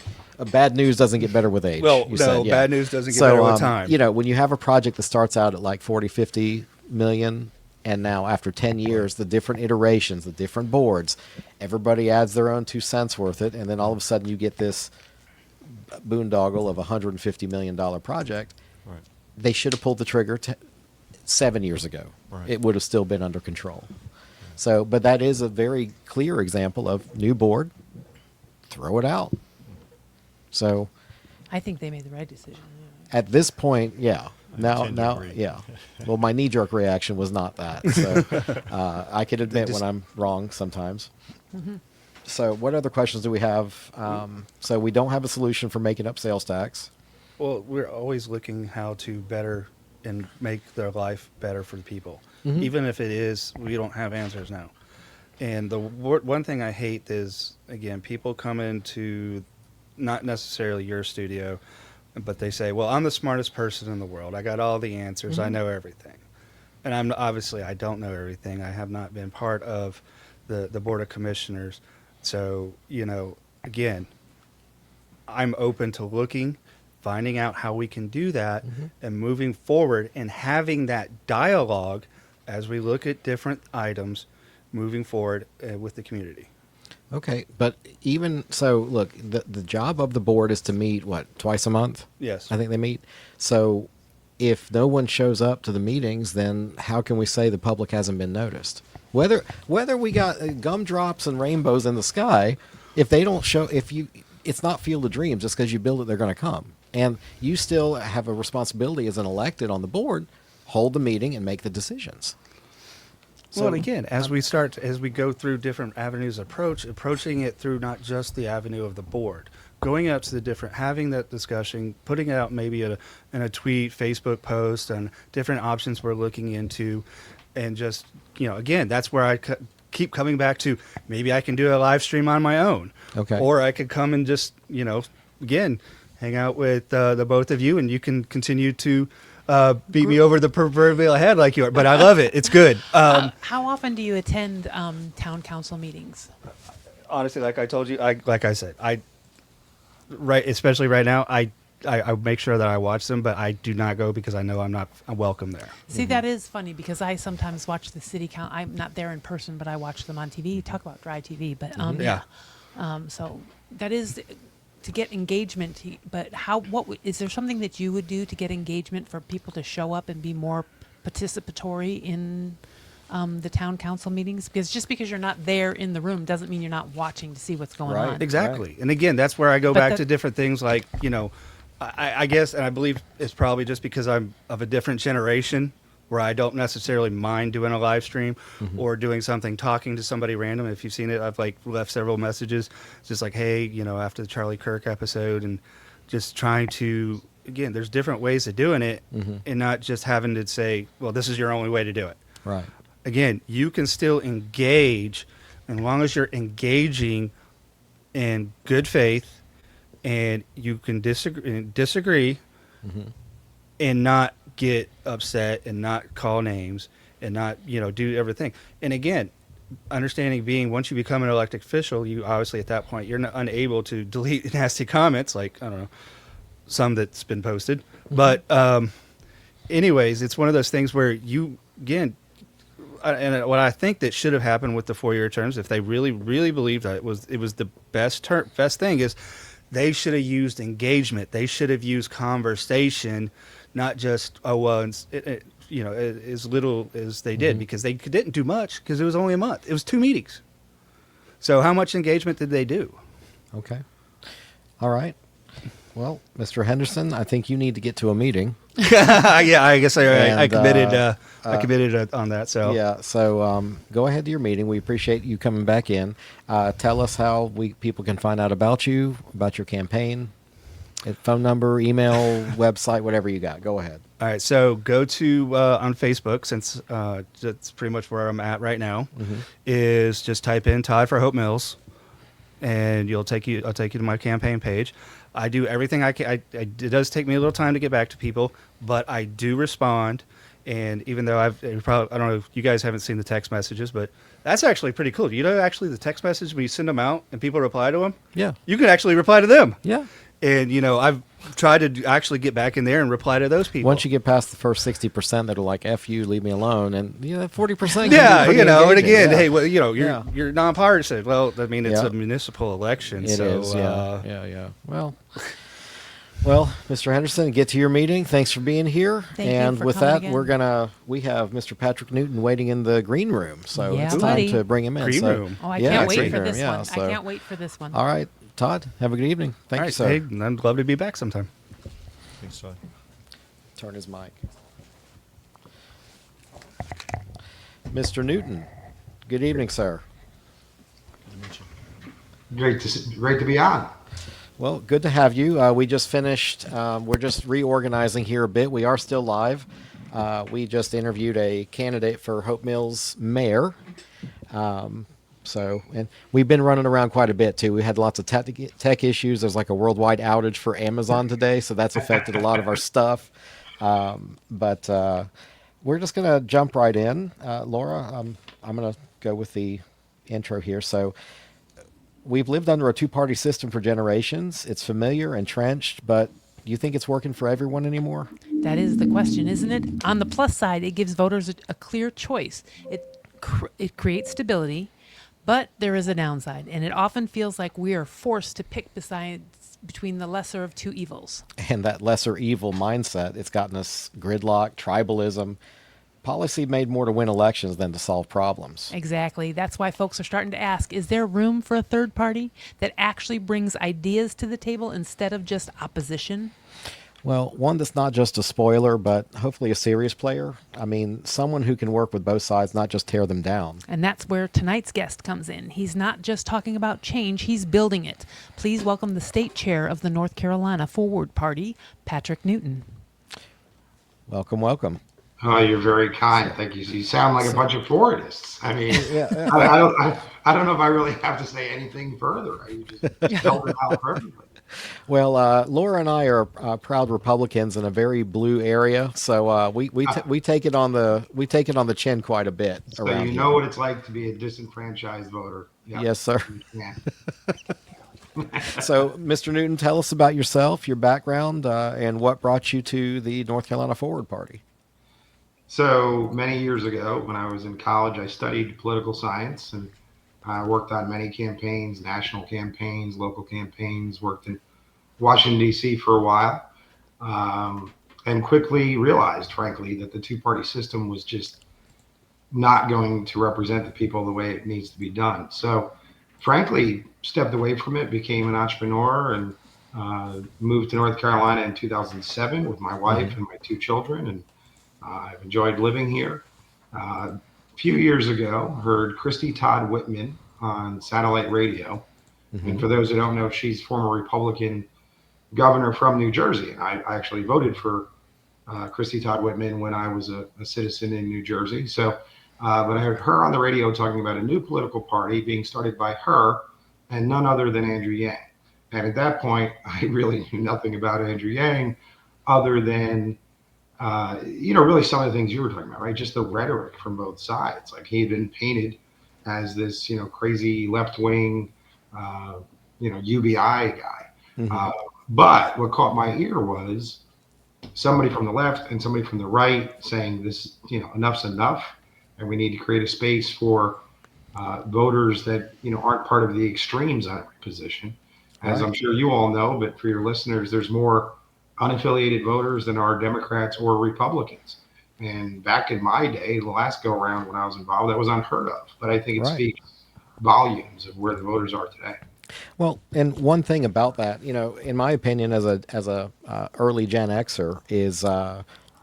bad news doesn't get better with age. Well, you no, said, yeah. bad news doesn't get better with time. You know, when you have a project that starts out at like 40, 50 million, and now after 10 years, the different iterations, the different boards, everybody adds their own 2 cents worth it, and then all of a sudden you get this boondoggle of a $150 million project. Right. They should have pulled the trigger 7 years ago. Right. It would have still been under control. So, but that is a very clear example of new board, throw it out. So, I think they made the right decision. at this point, yeah. Now, tend to agree. yeah. Well, my knee-jerk reaction was not that. So, I can admit when I'm wrong sometimes. So, what other questions do we have? So, we don't have a solution for making up sales tax. Well, we're always looking how to better and make their life better for the people, even if it is we don't have answers now. And the one thing I hate is, again, people come into not necessarily your studio, but they say, well, I'm the smartest person in the world. I got all the answers. I know everything. And I don't know everything. I have not been part of the Board of Commissioners. So, you know, again, I'm open to looking, finding out how we can do that, and moving forward and having that dialogue as we look at different items moving forward with the community. Okay, but even so, look, the job of the board is to meet, what, twice a month? Yes. I think they meet. So if no one shows up to the meetings, then how can we say the public hasn't been noticed? Whether we got gumdrops and rainbows in the sky, if they don't show, it's not Field of Dreams. Just because you build it, they're going to come. And you still have a responsibility as an elected on the board, hold the meeting and make the decisions. Well, and again, as we go through different avenues of approaching it through not just the avenue of the board, going out to the different, having that discussion, putting it out maybe in a tweet, Facebook post, and different options we're looking into, and just, you know, again, that's where I keep coming back to, maybe I can do a live stream on my own. Okay. Or I could come and just, you know, again, hang out with the both of you, and you can continue to beat me over the proverbial head like you are. But I love it. It's good. How often do you attend town council meetings? Honestly, like I told you, especially right now, I make sure that I watch them, but I do not go because I know I'm welcome there. See, that is funny because I sometimes watch the city council. I'm not there in person, but I watch them on TV. Talk about dry TV, but Yeah. so that is to get engagement. But is there something that you would do to get engagement for people to show up and be more participatory in the town council meetings? Because just because you're not there in the room doesn't mean you're not watching to see what's going Right. on. Exactly. Right. And again, that's where I go But back to different things like, you know, I guess, and I believe it's probably just because I'm of a different generation where I don't necessarily mind doing a live stream or doing something, talking to somebody random. If you've seen it, I've like left several messages just like, hey, you know, after the Charlie Kirk episode, and just trying to, again, there's different ways of doing it and not just having to say, well, this is your only way to do it. Right. Again, you can still engage as long as you're engaging in good faith, and you can disagree and not get upset and not call names and not, you know, do everything. And again, understanding being once you become an elected official, you obviously at that point, you're unable to delete nasty comments like, I don't know, some that's been posted. But anyways, it's one of those things where you, again, and what I think that should have happened with the 4-year terms, if they really, really believed that it was the best thing, is they should have used engagement. They should have used conversation, not just, oh, well, you know, as little as they did, because they didn't do much because it was only a month. It was 2 meetings. So how much engagement did they do? Okay. All right. Well, Mr. Henderson, I think you need to get to a meeting. Yeah, I guess I And, committed. I committed on that. So Yeah, so go ahead to your meeting. We appreciate you coming back in. Tell us how people can find out about you, about your campaign, phone number, email, website, whatever you got. Go ahead. All right, so go to on Facebook, since that's pretty much where I'm at right now. Is just type in Todd for Hope Mills, and I'll take you to my campaign page. I do everything I can. It does take me a little time to get back to people, but I do respond, And even though I don't know if you guys haven't seen the text messages, but that's actually pretty cool. You know, actually the text message, when you send them out and people reply to them, Yeah. you can actually reply to them. Yeah. And, you know, I've tried to actually get back in there and reply to those people. Once you get past the first 60% that are like, F you, leave me alone. And, 40% can be yeah, pretty you know, and engaging. again, Yeah. hey, well, you know, Yeah. you're nonpartisan. Well, I mean, it's Yeah. a municipal election. It so, is, yeah. Well, Mr. Henderson, get to your meeting. Thanks for being here. Thank you and for with coming that, again. we have Mr. Patrick Newton waiting in the green room. So Yeah, it's time buddy. to bring him in. Green So, room. Oh, I yeah, can't wait green for room, this yeah, one. so- I can't wait for this one. All right, Todd, have a good evening. Thank All you, right, sir. hey, I'd love to be back sometime. Thanks, Todd. Turn his mic. Mr. Newton, good evening, sir. Good to meet you. Great to be on. Well, good to have you. We just finished. We're just reorganizing here a bit. We are still live. We just interviewed a candidate for Hope Mills mayor. And we've been running around quite a bit too. We had lots of tech issues. There's like a worldwide outage for Amazon today, so that's affected a lot of our stuff. But we're just gonna jump right in. Laura, I'm gonna go with the intro here. So we've lived under a two-party system for generations. It's familiar, entrenched, but do you think it's working for everyone anymore? That is the question, isn't it? On the plus side, it gives voters a clear choice. It creates stability, but there is a downside, and it often feels like we are forced to pick between the lesser of two evils. And that lesser evil mindset, it's gotten us gridlock, tribalism. Policy made more to win elections than to solve problems. Exactly. That's why folks are starting to ask, is there room for a third party that actually brings ideas to the table instead of just opposition? Well, one that's not just a spoiler, but hopefully a serious player. I mean, someone who can work with both sides, not just tear them down. And that's where tonight's guest comes in. He's not just talking about change, he's building it. Please welcome the state chair of the North Carolina Forward Party, Patrick Newton. Welcome, welcome. Oh, you're very kind. Thank you. You sound like a bunch of Fordists. I mean, Yeah. I don't know if I really have to say anything further. You just spelled it out perfectly. Well, Laura and I are proud Republicans in a very blue area, so we take it on the chin quite a bit. So around you here. know what it's like to be a disenfranchised voter. Yep. Yes, sir. Yeah. So, Mr. Newton, tell us about yourself, your background, and what brought you to the North Carolina Forward Party. So many years ago, when I was in college, I studied political science and I worked on many campaigns, national campaigns, local campaigns, worked in Washington, D.C. for a while, and quickly realized, frankly, that the two-party system was just not going to represent the people the way it needs to be done. So, frankly, stepped away from it, became an entrepreneur, and moved to North Carolina in 2007 with my wife and my two children, and I've enjoyed living here. A few years ago, heard Christy Todd Whitman on satellite radio. And for those who don't know, she's former Republican governor from New Jersey. And I actually voted for Christy Todd Whitman when I was a citizen in New Jersey. So, but I heard her on the radio talking about a new political party being started by her and none other than Andrew Yang. And at that point, I really knew nothing about Andrew Yang other than really some of the things you were talking about, right? Just the rhetoric from both sides. Like he had been painted as this, crazy left wing, UBI guy. But what caught my ear was somebody from the left and somebody from the right saying this, enough's enough. And we need to create a space for voters that, aren't part of the extremes on every position. As Right. I'm sure you all know, but for your listeners, there's more unaffiliated voters than are Democrats or Republicans. And back in my day, the last go around when I was involved, that was unheard of. But I think it Right. speaks volumes of where the voters are today. Well, and one thing about that, in my opinion, as a early Gen Xer, is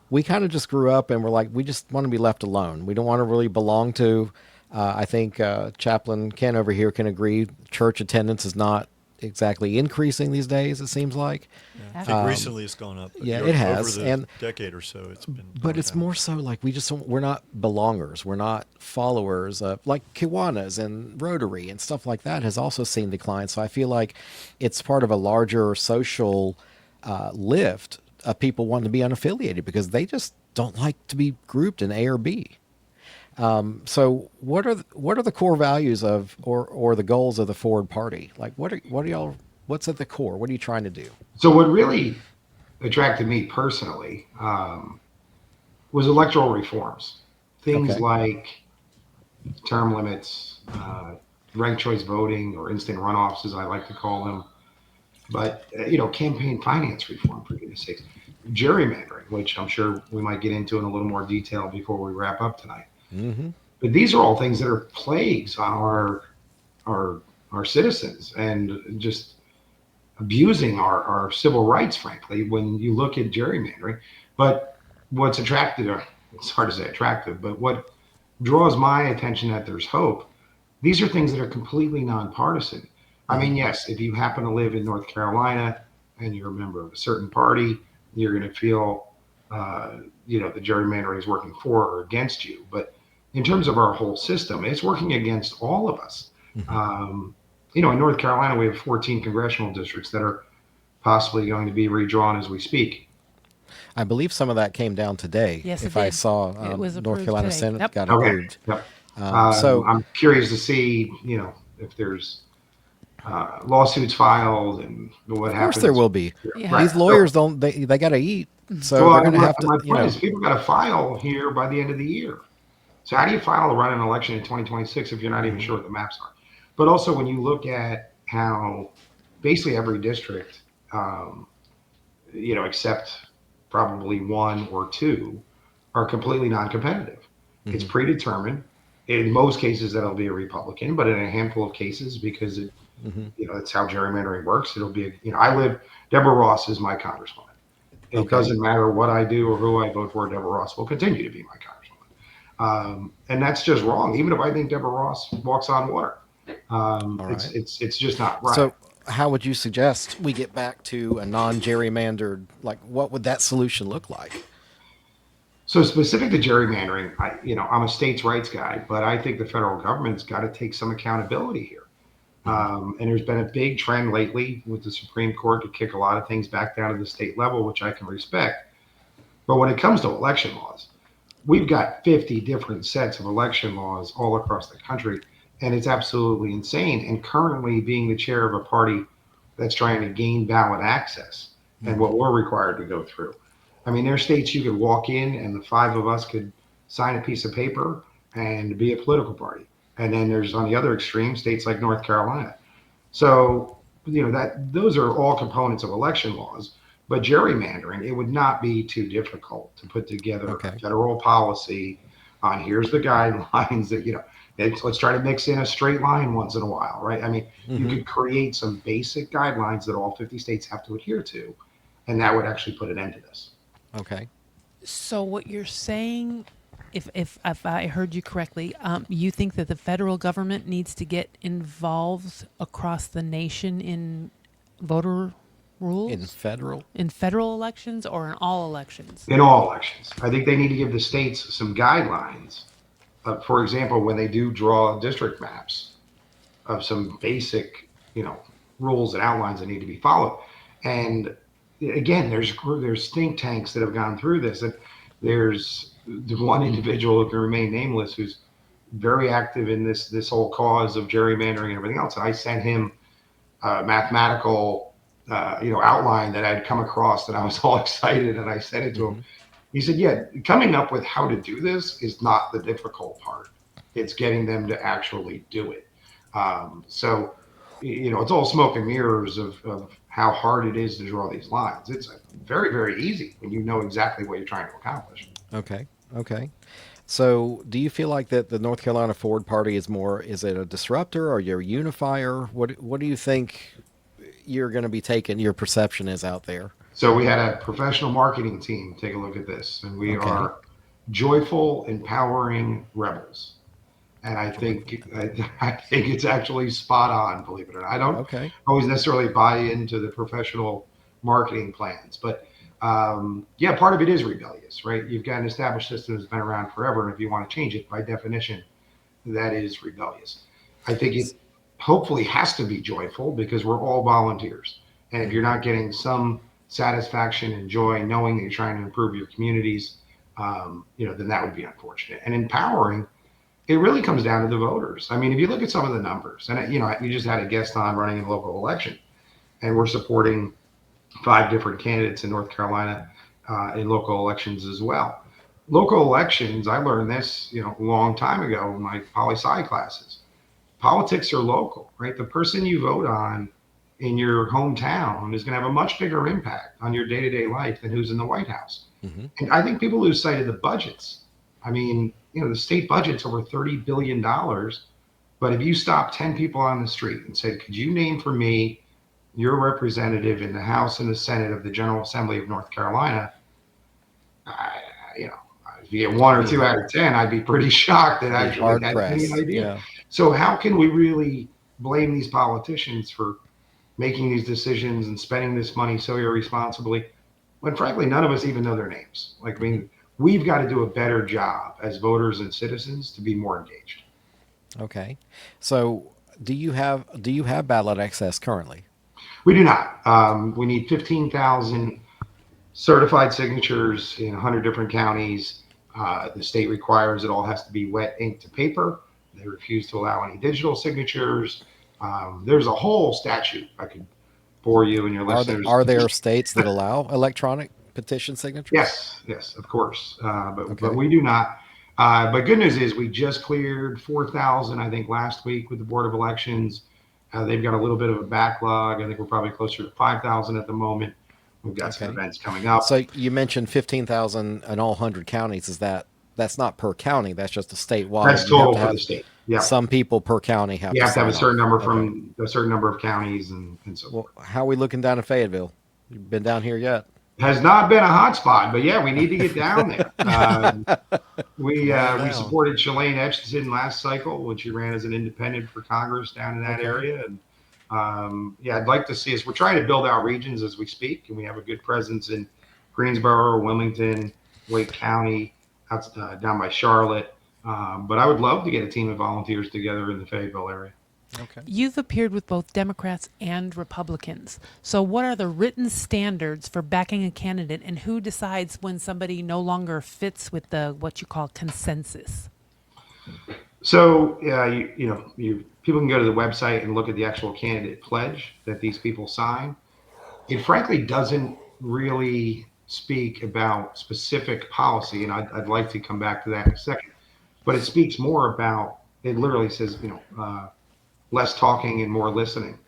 we kind of just grew up and we're like, we just want to be left alone. We don't want to really belong to. I think Chaplain Ken over here can agree. Church attendance is not exactly increasing these days. It seems like. I think recently it's gone up. yeah, it has, Over the and- decade or so, it's been. But going it's down. more so like we're not belongers. We're not followers. Like Kiwanis and Rotary and stuff like that has also seen decline. So I feel like it's part of a larger social lift people wanting to be unaffiliated because they just don't like to be grouped in A or B. So what are the core values of or the goals of the Forward Party? Like what are y'all what's at the core? What are you trying to do? So what really attracted me personally was electoral reforms, things Okay. like term limits, ranked choice voting, or instant runoffs, as I like to call them. But campaign finance reform, for goodness sakes, gerrymandering, which I'm sure we might get into in a little more detail before we wrap up tonight. Mm-hmm. But these are all things that are plagues on our our citizens and just abusing our civil rights, frankly, when you look at gerrymandering. But what's attractive, or it's hard to say attractive, but what draws my attention that there's hope, these are things that are completely nonpartisan. I Mm-hmm. mean, yes, if you happen to live in North Carolina and you're a member of a certain party, you're going to feel, the gerrymandering is working for or against you. But in terms of our whole system, it's working against all of us. Mm-hmm. In North Carolina, we have 14 congressional districts that are possibly going to be redrawn as we speak. I believe some of that came down today. Yes, it If I did. saw It was North approved Carolina today. Senate Yep. got Okay. approved. Yep. So I'm curious to see, if there's lawsuits filed and what of course there happens. will be. Yeah. Right. These lawyers don't they got to eat, So, so they're going to have to my point is, people got to file here by the end of the year. So, how do you file to run an election in 2026 if you're not even Mhm. sure what the maps are? But also, when you look at how basically every district, um, except probably one or two, are completely non-competitive. It's Mhm. predetermined. In most cases, that'll be a Republican, but in a handful of cases, because Mhm. that's how gerrymandering works. It'll be, I live. Deborah Ross is my congresswoman. It Okay. doesn't matter what I do or who I vote for. Deborah Ross will continue to be my congresswoman, and that's just wrong. Even if I think Deborah Ross walks on water, All it's right. it's just not right. So how would you suggest we get back to a non-gerrymandered, like what would that solution look like? So specific to gerrymandering, I'm a states' rights guy, but I think the federal government's got to take some accountability here. Mhm. And there's been a big trend lately with the Supreme Court to kick a lot of things back down to the state level, which I can respect. But when it comes to election laws, we've got 50 different sets of election laws all across the country, and it's absolutely insane. And currently, being the chair of a party that's trying to gain ballot access and Mhm. what we're required to go through. I mean, there's states you could walk in, and the five of us could sign a piece of paper and be a political party. And then there's on the other extreme states like North Carolina. So, that those are all components of election laws. But gerrymandering, it would not be too difficult to put together a Okay. federal policy on here's the guidelines that, let's try to mix in a straight line once in a while, right? I mean, you Mhm. could create some basic guidelines that all 50 states have to adhere to, and that would actually put an end to this. Okay. So what you're saying, if I heard you correctly, you think that the federal government needs to get involved across the nation in voter In rules federal. in federal elections or in all elections? In all elections, I think they need to give the states some guidelines. For example, when they do draw district maps, of some basic, rules and outlines that need to be followed. And again, there's think tanks that have gone through this, and there's the one individual who can remain nameless who's very active in this whole cause of gerrymandering and everything else. And I sent him a mathematical, outline that I'd come across, that I was all excited, and I sent it to him. Mhm. He said, "Yeah, coming up with how to do this is not the difficult part. It's getting them to actually do it." So, it's all smoke and mirrors of how hard it is to draw these lines. It's very, very easy when you know exactly what you're trying to accomplish. Okay. Okay. So, do you feel like that the North Carolina Forward Party is more? Is it a disruptor or you're a unifier? What do you think you're going to be taking? Your perception is out there. So we had a professional marketing team take a look at this, and we Okay. are joyful, empowering rebels. And I Joyful. think I think it's actually spot on. Believe it or not, I don't Okay. always necessarily buy into the professional marketing plans, but yeah, part of it is rebellious, right? You've got an established system that's been around forever, and if you want to change it, by definition, that is rebellious. I think it hopefully has to be joyful because we're all volunteers, and if you're Mm-hmm. not getting some satisfaction and joy, knowing that you're trying to improve your communities, then that would be unfortunate. And empowering, it really comes down to the voters. I mean, if you look at some of the numbers, and we just had a guest on running a local election, and we're supporting 5 different candidates in North Carolina in local elections as well. Local elections, I learned this, a long time ago in my poli-sci classes. Politics are local, right? The person you vote on in your hometown is going to have a much bigger impact on your day-to-day life than who's in the White House. Mm-hmm. And I think people lose sight of the budgets. I mean, the state budget's over $30 billion. But if you stop 10 people on the street and said, could you name for me your representative in the House and the Senate of the General Assembly of North Carolina, if you get 1 or 2 out of 10, I'd be pretty shocked that actually Hard had any pressed. idea. Yeah. So how can we really blame these politicians for making these decisions and spending this money so irresponsibly when frankly none of us even know their names? We've got to do a better job as voters and citizens to be more engaged. Okay. So do you have ballot access currently? We do not. We need 15,000 certified signatures in 100 different counties. The state requires it all has to be wet ink to paper. They refuse to allow any digital signatures. There's a whole statute. I could bore you and your listeners. Are there states that allow electronic petition signatures? Yes, of course. But we do not. But good news is we just cleared 4,000, I think, last week with the Board of Elections. They've got a little bit of a backlog. I think we're probably closer to 5,000 at the moment. We've got some events coming up. So you mentioned 15,000 in all 100 counties. That's not per county. That's just a statewide. That's total for the state. Yeah. Some people per county have you to have to have a certain number Okay. from a certain number of counties and so forth. Well, how are we looking down in Fayetteville? You've been down here yet? Has not been a hot spot, but yeah, we need to get down there. We supported Shalane Etchison last cycle when she ran as an independent for Congress down in that area. And I'd like to see us. We're trying to build out regions as we speak, and we have a good presence in Greensboro, Wilmington, Wake County, down by Charlotte. But I would love to get a team of volunteers together in the Fayetteville area. Okay. You've appeared with both Democrats and Republicans. So what are the written standards for backing a candidate, and who decides when somebody no longer fits with the what you call consensus? So people can go to the website and look at the actual candidate pledge that these people sign. It frankly doesn't really speak about specific policy, and I'd like to come back to that in a second. But it speaks more about, it literally says, less talking and more listening,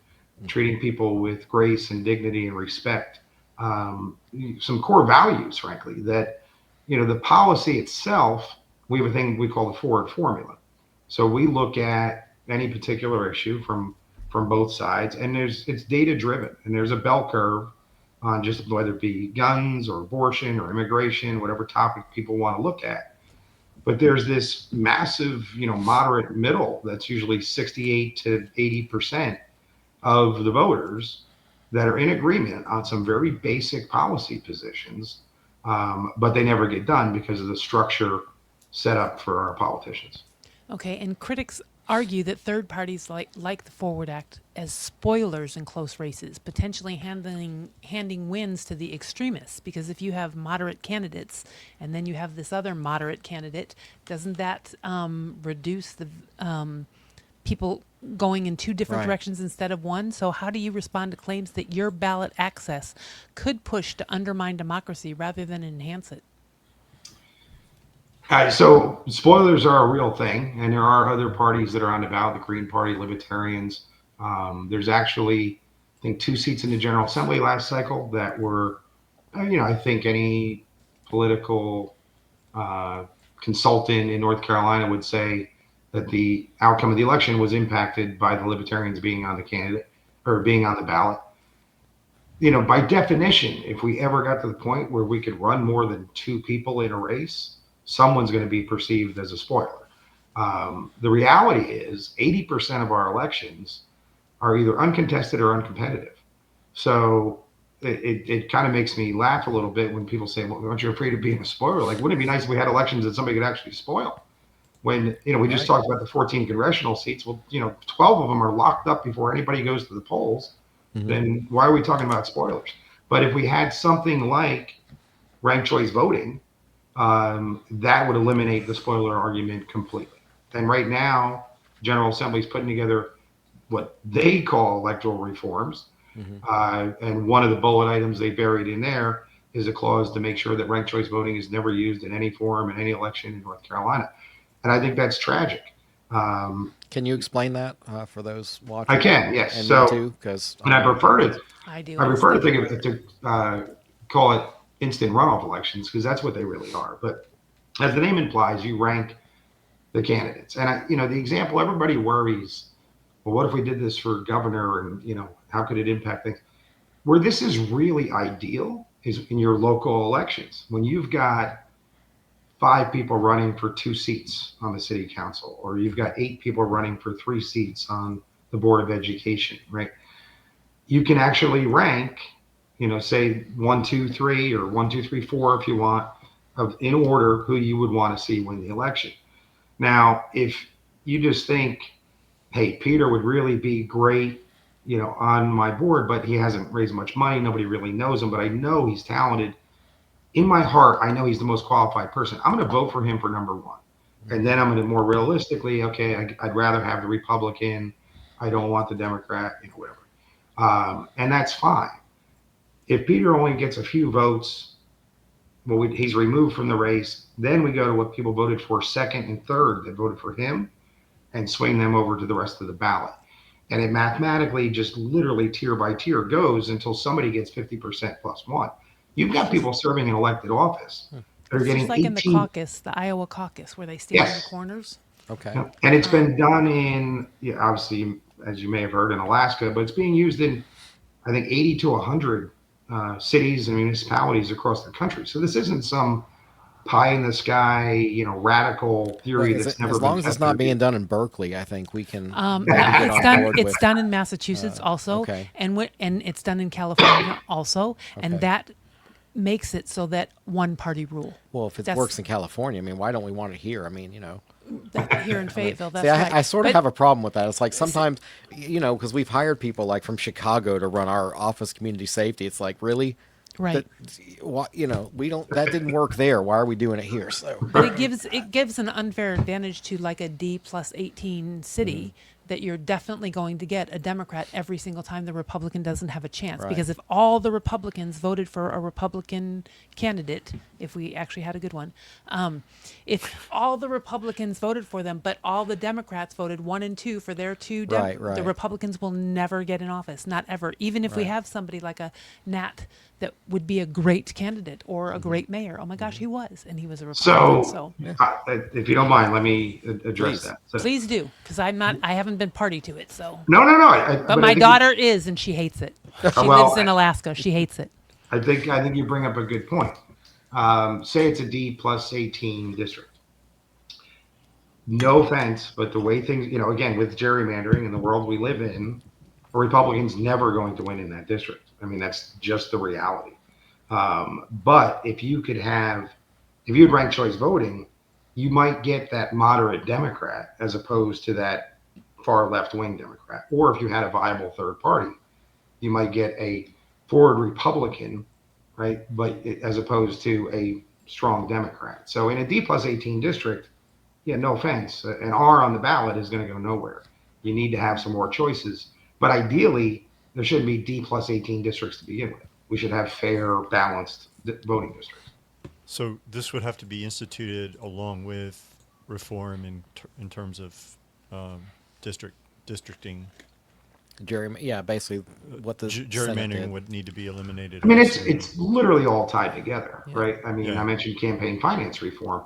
treating people with grace and dignity and respect. Some core values, frankly, that, the policy itself, we have a thing we call the Ford formula. So we look at any particular issue from both sides, and it's data driven, and there's a bell curve on just whether it be guns or abortion or immigration, whatever topic people want to look at. But there's this massive, moderate middle that's usually 68 to 80% of the voters that are in agreement on some very basic policy positions, but they never get done because of the structure set up for our politicians. Okay, and critics argue that third parties like the Forward Act as spoilers in close races, potentially handing wins to the extremists. Because if you have moderate candidates and then you have this other moderate candidate, doesn't that reduce the people going in two different directions instead of one? So how do you respond to claims that your ballot access could push to undermine democracy rather than enhance it? So spoilers are a real thing, and there are other parties that are on the ballot, the Green Party, Libertarians. There's actually, I think, 2 seats in the General Assembly last cycle that were, I think any political consultant in North Carolina would say that the outcome of the election was impacted by the Libertarians being on the candidate or being on the ballot. By definition, if we ever got to the point where we could run more than 2 people in a race, someone's going to be perceived as a spoiler. The reality is 80% of our elections are either uncontested or uncompetitive. So it kind of makes me laugh a little bit when people say, well, aren't you afraid of being a spoiler? Like, wouldn't it be nice if we had elections that somebody could actually spoil? When, we just talked about the 14 congressional seats. Well, 12 of them are locked up before anybody goes to the polls. Mm-hmm. Then why are we talking about spoilers? But if we had something like ranked choice voting, that would eliminate the spoiler argument completely. And right now, General Assembly is putting together what they call electoral reforms. Hmm. And one of the bullet items they buried in there is a clause to make sure that ranked choice voting is never used in any form in any election in North Carolina. And I think that's tragic. Um, Can you explain that for those I watching can, yes. and me So, too? Because and I prefer to, I do. I I'm prefer to Steve. think of it call it instant runoff elections because that's what they really are. But as the name implies, you rank the candidates. And the example everybody worries, well, what if we did this for governor and, how could it impact things? Where this is really ideal is in your local elections. When you've got 5 people running for 2 seats on the city council, or you've got 8 people running for 3 seats on the board of education, right? You can actually rank, say 1, 2, 3, or 1, 2, 3, 4 if you want, of in order who you would want to see win the election. Now, if you just think, hey, Peter would really be great, on my board, but he hasn't raised much money. Nobody really knows him, but I know he's talented. In my heart, I know he's the most qualified person. I'm going to vote for him for number one. And then I'm going to more realistically, okay, I'd rather have the Republican. I don't want the Democrat, whatever. And that's fine. If Peter only gets a few votes, well, he's removed from the race. Then we go to what people voted for second and third that voted for him and swing them over to the rest of the ballot. And it mathematically just literally tier by tier goes until somebody gets 50% plus one. You've got people serving in elected office that are It's getting just like in the 18. caucus, the Iowa caucus, where they stand in the Yes. corners. okay, Yeah. And it's been done in, obviously, as you may have heard, in Alaska, but it's being used in, I think, 80 to 100 cities and municipalities across the country. So this isn't some pie in the sky, radical well, theory is that's it never as been long as it's tested. not being done in Berkeley? I think we can No, maybe get it's on done. board It's with. done in Massachusetts also, Okay. and it's done in California also, and Okay. that makes it so that one party rule. Well, if it That's- works in California, I mean, why don't we want it here? I mean, That here in Fayetteville, that's see, right. I sort of But- have a problem with that. It's like sometimes, because we've hired people like from Chicago to run our office community safety. It's like, really? Right. What, we don't, that didn't work there. Why are we doing it here? So, But it gives an unfair advantage to like a D plus 18 city that you're definitely going to get a Democrat every single time the Republican doesn't have a chance. Right. Because if all the Republicans voted for a Republican candidate, if we actually had a good one, if all the Republicans voted for them, but all the Democrats voted 1 and 2 for their two, Right, the right. Republicans will never get in office, not ever. Even if we Right. have somebody like a Nat that would be a great candidate or a great mayor. Oh my gosh, he was, and he was a Republican. So, So if you don't mind, let me address Please. that. So, please do, because I haven't been party to it. So, no. but my daughter is, and she hates it. She Well, lives in Alaska. She hates it. I think you bring up a good point. Say it's a D plus 18 district. No offense, but the way things, again, with gerrymandering in the world we live in, a Republican's never going to win in that district. I mean, that's just the reality. But if you'd rank choice voting, you might get that moderate Democrat as opposed to that far left wing Democrat. Or if you had a viable third party, you might get a forward Republican, right? But as opposed to a strong Democrat. So in a D plus 18 district, yeah, no offense, an R on the ballot is going to go nowhere. You need to have some more choices. But ideally, there shouldn't be D plus 18 districts to begin with. We should have fair, balanced voting districts. So this would have to be instituted along with reform in terms of districting. basically what the Senate Gerrymandering did. would need to be eliminated. I mean, also. it's literally all tied together, Yeah. right? I mean, Yeah. I mentioned campaign finance reform.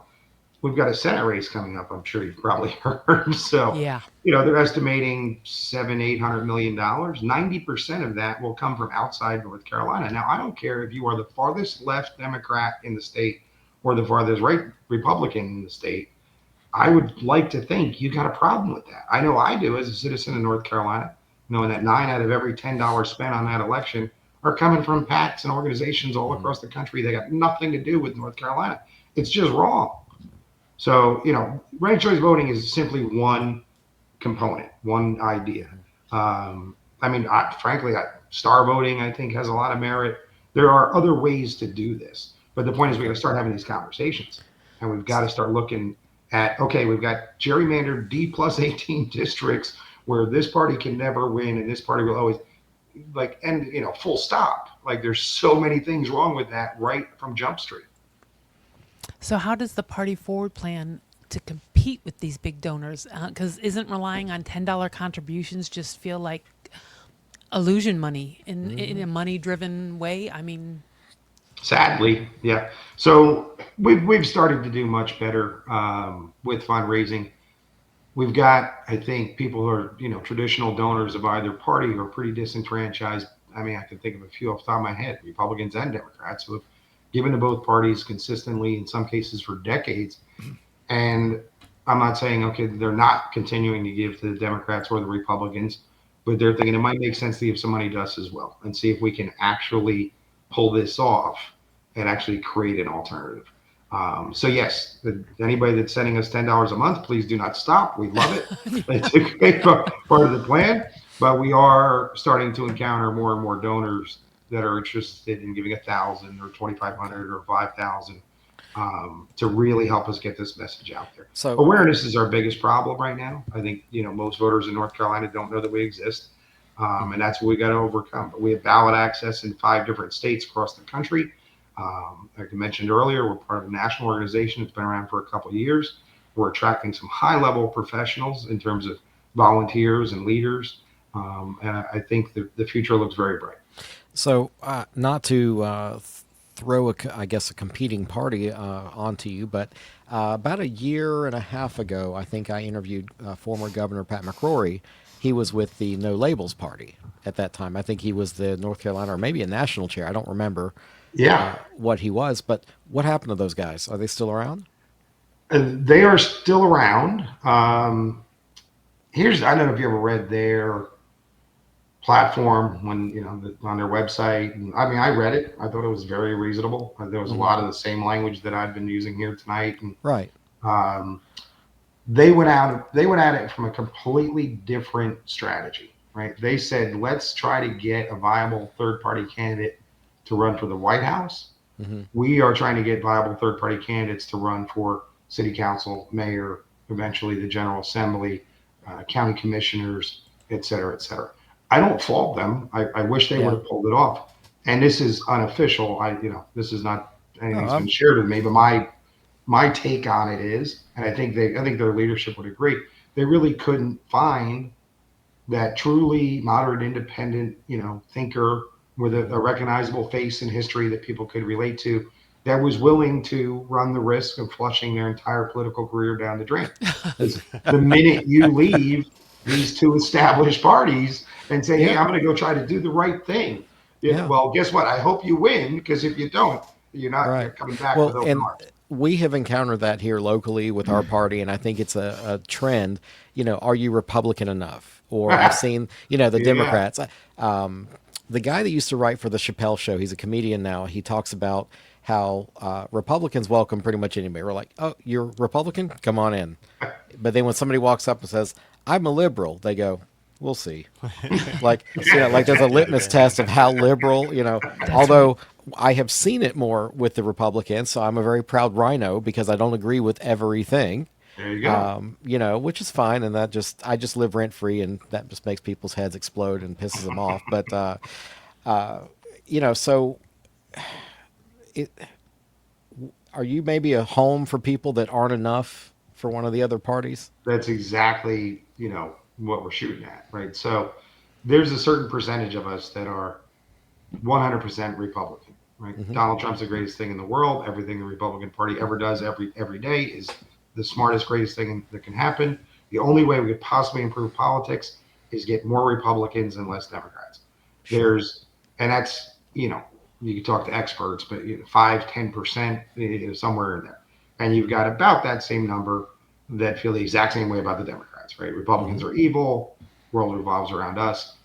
We've got a Senate race coming up. I'm sure you've probably heard. So, Yeah. they're estimating $700-800 million. 90% of that will come from outside North Carolina. Now, I don't care if you are the farthest left Democrat in the state or the farthest right Republican in the state. I would like to think you got a problem with that. I know I do as a citizen of North Carolina, knowing that 9 out of every $10 spent on that election are coming from PACs and organizations all across the country that got nothing to do with North Carolina. It's just wrong. So, ranked choice voting is simply one component, one idea. Frankly, star voting, I think, has a lot of merit. there are other ways to do this. But the point is, we got Okay. to start having these conversations, and we've got to start looking at, okay, we've got gerrymandered D+18 districts where this party can never win and this party will always, like, and full stop. Like, there's so many things wrong with that right from Jump Street. So how does the party forward plan to compete with these big donors? Because isn't relying on $10 contributions just feel like illusion money in a money driven way? I mean, Sadly, yeah. So we've started to do much better with fundraising. We've got, I think, people who are traditional donors of either party who are pretty disenfranchised. I mean, I can think of a few off the top of my head, Republicans and Democrats, who have given to both parties consistently, in some cases for decades. And I'm not saying, okay, they're not continuing to give to the Democrats or the Republicans, but they're thinking it might make sense to give some money to us as well and see if we can actually pull this off and actually create an alternative. So yes, anybody that's sending us $10 a month, please do not stop. We love it. It's a great part of the plan, but we are starting to encounter more and more donors that are interested in giving 1,000 or 2,500 or 5,000 to really help us get this message out there. So Awareness is our biggest problem right now. I think most voters in North Carolina don't know that we exist, and that's what we got to overcome. But we have ballot access in 5 different states across the country. Like I mentioned earlier, we're part of a national organization that's been around for a couple of years. We're attracting some high-level professionals in terms of volunteers and leaders, and I think the future looks very bright. So, not to throw I guess, a competing party onto you, but about a year and a half ago, I think I interviewed former Governor Pat McCrory. He was with the No Labels Party at that time. I think he was the North Carolina or maybe a national chair. I don't remember Yeah, what he was, but what happened to those guys? Are they still around? they are still around. I don't know if you ever read their platform when on their website. And, I mean, I read it. I thought it was very reasonable. There was a Hmm. lot of the same language that I've been using here tonight, and Right. um, they went out. They went at it from a completely different strategy. Right? They said, let's try to get a viable third party candidate to run for the White House. Hmm. We are trying to get viable third party candidates to run for city council, mayor, eventually the general assembly, county commissioners, et cetera, et cetera. I don't fault them. I wish they would Yeah. have pulled it off. And this is unofficial. This is not No, anything that's been shared with me, but my take on it is, and I think their leadership would agree, they really couldn't find that truly moderate, independent, thinker with a recognizable face in history that people could relate to, that was willing to run the risk of flushing their entire political career down the drain. Because the minute you leave these 2 established parties and say, "Hey, yeah. I'm going to go try to do the right thing," Yeah. well, guess what? I hope you win, because if you don't, you're Right. coming back Well, with open and arms. we have encountered that here locally with our party, and I think it's a trend. Are you Republican enough? Or I've seen, the Yeah. Democrats. The guy that used to write for the Chappelle Show, he's a comedian now. He talks about how Republicans welcome pretty much anybody. We're like, oh, you're Republican? Come on in. But then when somebody walks up and says, I'm a liberal, they go, we'll see. Like, like there's a litmus test of how liberal, that's right. although I have seen it more with the Republicans. So I'm a very proud rhino because I don't agree with everything, There you go. which is fine. And I just live rent free, and that just makes people's heads explode and pisses them off. But, so it, are you maybe a home for people that aren't enough for one of the other parties? That's exactly, what we're shooting at, right? So there's a certain percentage of us that are 100% Republican, right? Hmm. Donald Trump's the greatest thing in the world. Everything the Republican Party ever does every day is the smartest, greatest thing that can happen. The only way we could possibly improve politics is get more Republicans and less Democrats. Sure. There's, and that's, you can talk to experts, but 5, 10%, somewhere in there. And you've got about that same number that feel the exact same way about the Democrats, right? Republicans Hmm. are evil. World revolves around us.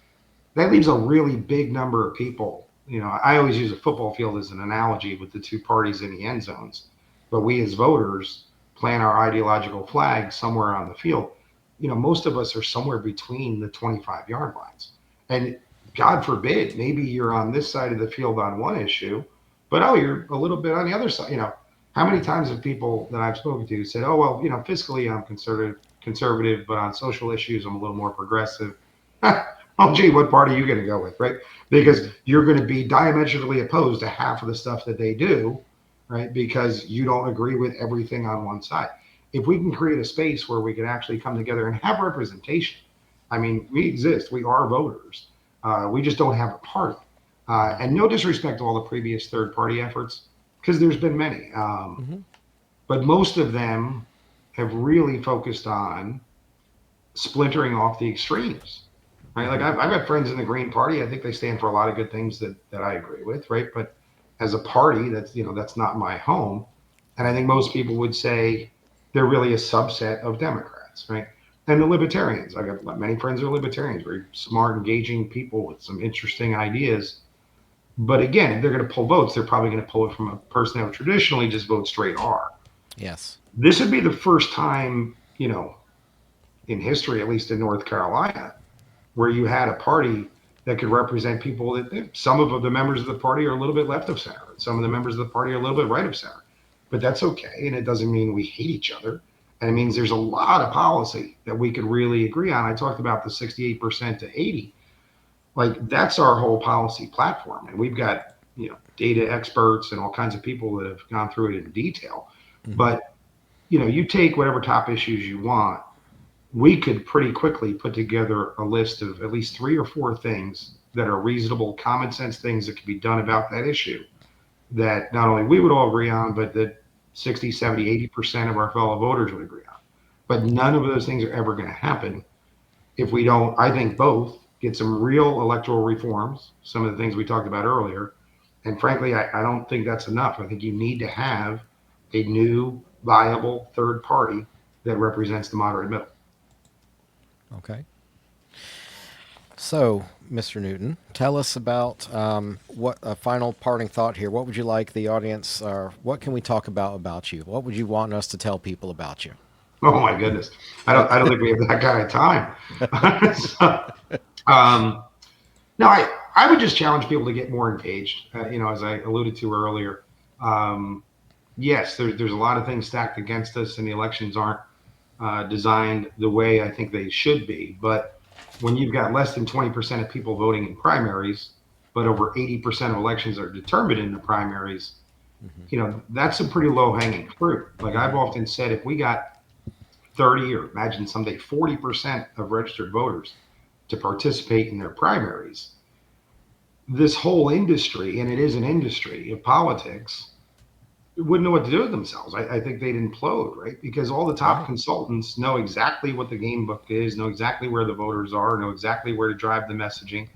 That leaves a really big number of people. I always use a football field as an analogy with the 2 parties in the end zones. But we as voters plant our ideological flag somewhere on the field. Most of us are somewhere between the 25-yard lines. And God forbid, maybe you're on this side of the field on one issue, but oh, you're a little bit on the other side. How many times have people that I've spoken to said, "Oh, well, fiscally I'm conservative, but on social issues I'm a little more progressive." Oh, gee, what part are you going to go with, right? Because you're going to be diametrically opposed to half of the stuff that they do, right? Because you don't agree with everything on one side. If we can create a space where we can actually come together and have representation, I mean, we exist, we are voters. We just don't have a party. And no disrespect to all the previous third party efforts, because there's been many. But most of them have really focused on splintering off the extremes. Right? Like I've got friends in the Green Party. I think they stand for a lot of good things that I agree with, right? But as a party, that's not my home. And I think most people would say they're really a subset of Democrats, right? And the Libertarians. I got many friends who are Libertarians, very smart, engaging people with some interesting ideas. But again, if they're going to pull votes, they're probably going to pull it from a person that would traditionally just vote straight R. Yes. This would be the first time, in history, at least in North Carolina, where you had a party that could represent people that some of the members of the party are a little bit left of center, and some of the members of the party are a little bit right of center. But that's okay, and it doesn't mean we hate each other. And it means there's a lot of policy that we could really agree on. I talked about the 68% to 80. Like that's our whole policy platform, and we've got data experts and all kinds of people that have gone through it in detail. But you take whatever top issues you want, we could pretty quickly put together a list of at least 3 or 4 things that are reasonable, common sense things that could be done about that issue that not only we would all agree on, but that 60, 70, 80% of our fellow voters would agree on. But none of those things are ever going to happen if we don't, I think, both get some real electoral reforms, some of the things we talked about earlier. And frankly, I don't think that's enough. I think you need to have a new, viable third party that represents the moderate middle. Okay. So, Mr. Newton, tell us about what a final parting thought here. What would you like the audience, or what can we talk about you? What would you want us to tell people about you? Oh my goodness, I don't think we have that kind of time. So, no, I would just challenge people to get more engaged. As I alluded to earlier, yes, there's a lot of things stacked against us, and the elections aren't designed the way I think they should be. But when you've got less than 20% of people voting in primaries, but over 80% of elections are determined in the primaries, that's a pretty low hanging fruit. Like I've often said, if we got 30 or imagine someday 40% of registered voters to participate in their primaries, this whole industry, and it is an industry of politics, wouldn't know what to do with themselves. I think they'd implode, right? Because all the top consultants know exactly what the game book is, know exactly where the voters are, know exactly where to drive the messaging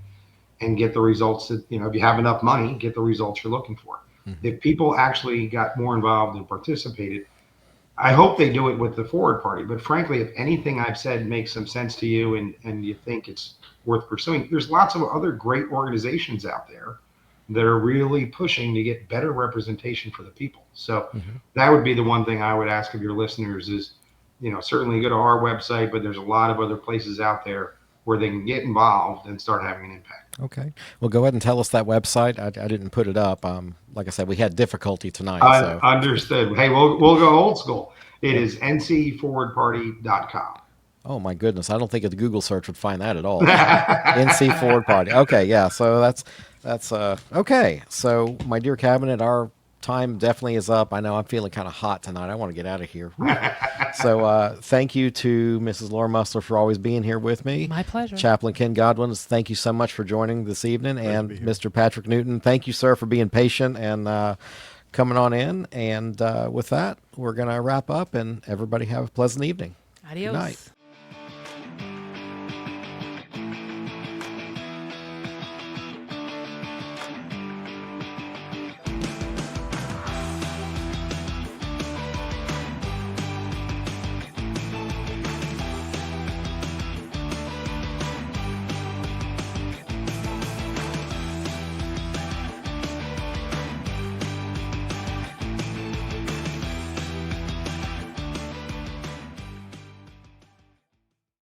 and get the results that, if you have enough money, get the results you're looking for. If people actually got more involved and participated, I hope they do it with the Forward Party. But frankly, if anything I've said makes some sense to you and you think it's worth pursuing, there's lots of other great organizations out there that are really pushing to get better representation for the people. So that would be the one thing I would ask of your listeners is, certainly go to our website, but there's a lot of other places out there where they can get involved and start having an impact. Okay. Well, go ahead and tell us that website. I didn't put it up. Like I said, we had difficulty tonight. So. Understood. Hey, we'll go old school. It is ncforwardparty.com. Oh my goodness! I don't think a Google search would find that at all. NC Forward Party. Okay, yeah. So that's okay. So my dear cabinet, our time definitely is up. I know I'm feeling kind of hot tonight. I want to get out of here. So thank you to Mrs. Laura Musler for always being here with me. My pleasure. Chaplain Ken Godwin, thank you so much for joining this evening. And Mr. Patrick Newton, thank you, sir, for being patient and coming on in. And with that, we're going to wrap up, and everybody have a pleasant evening. Adios. Good night.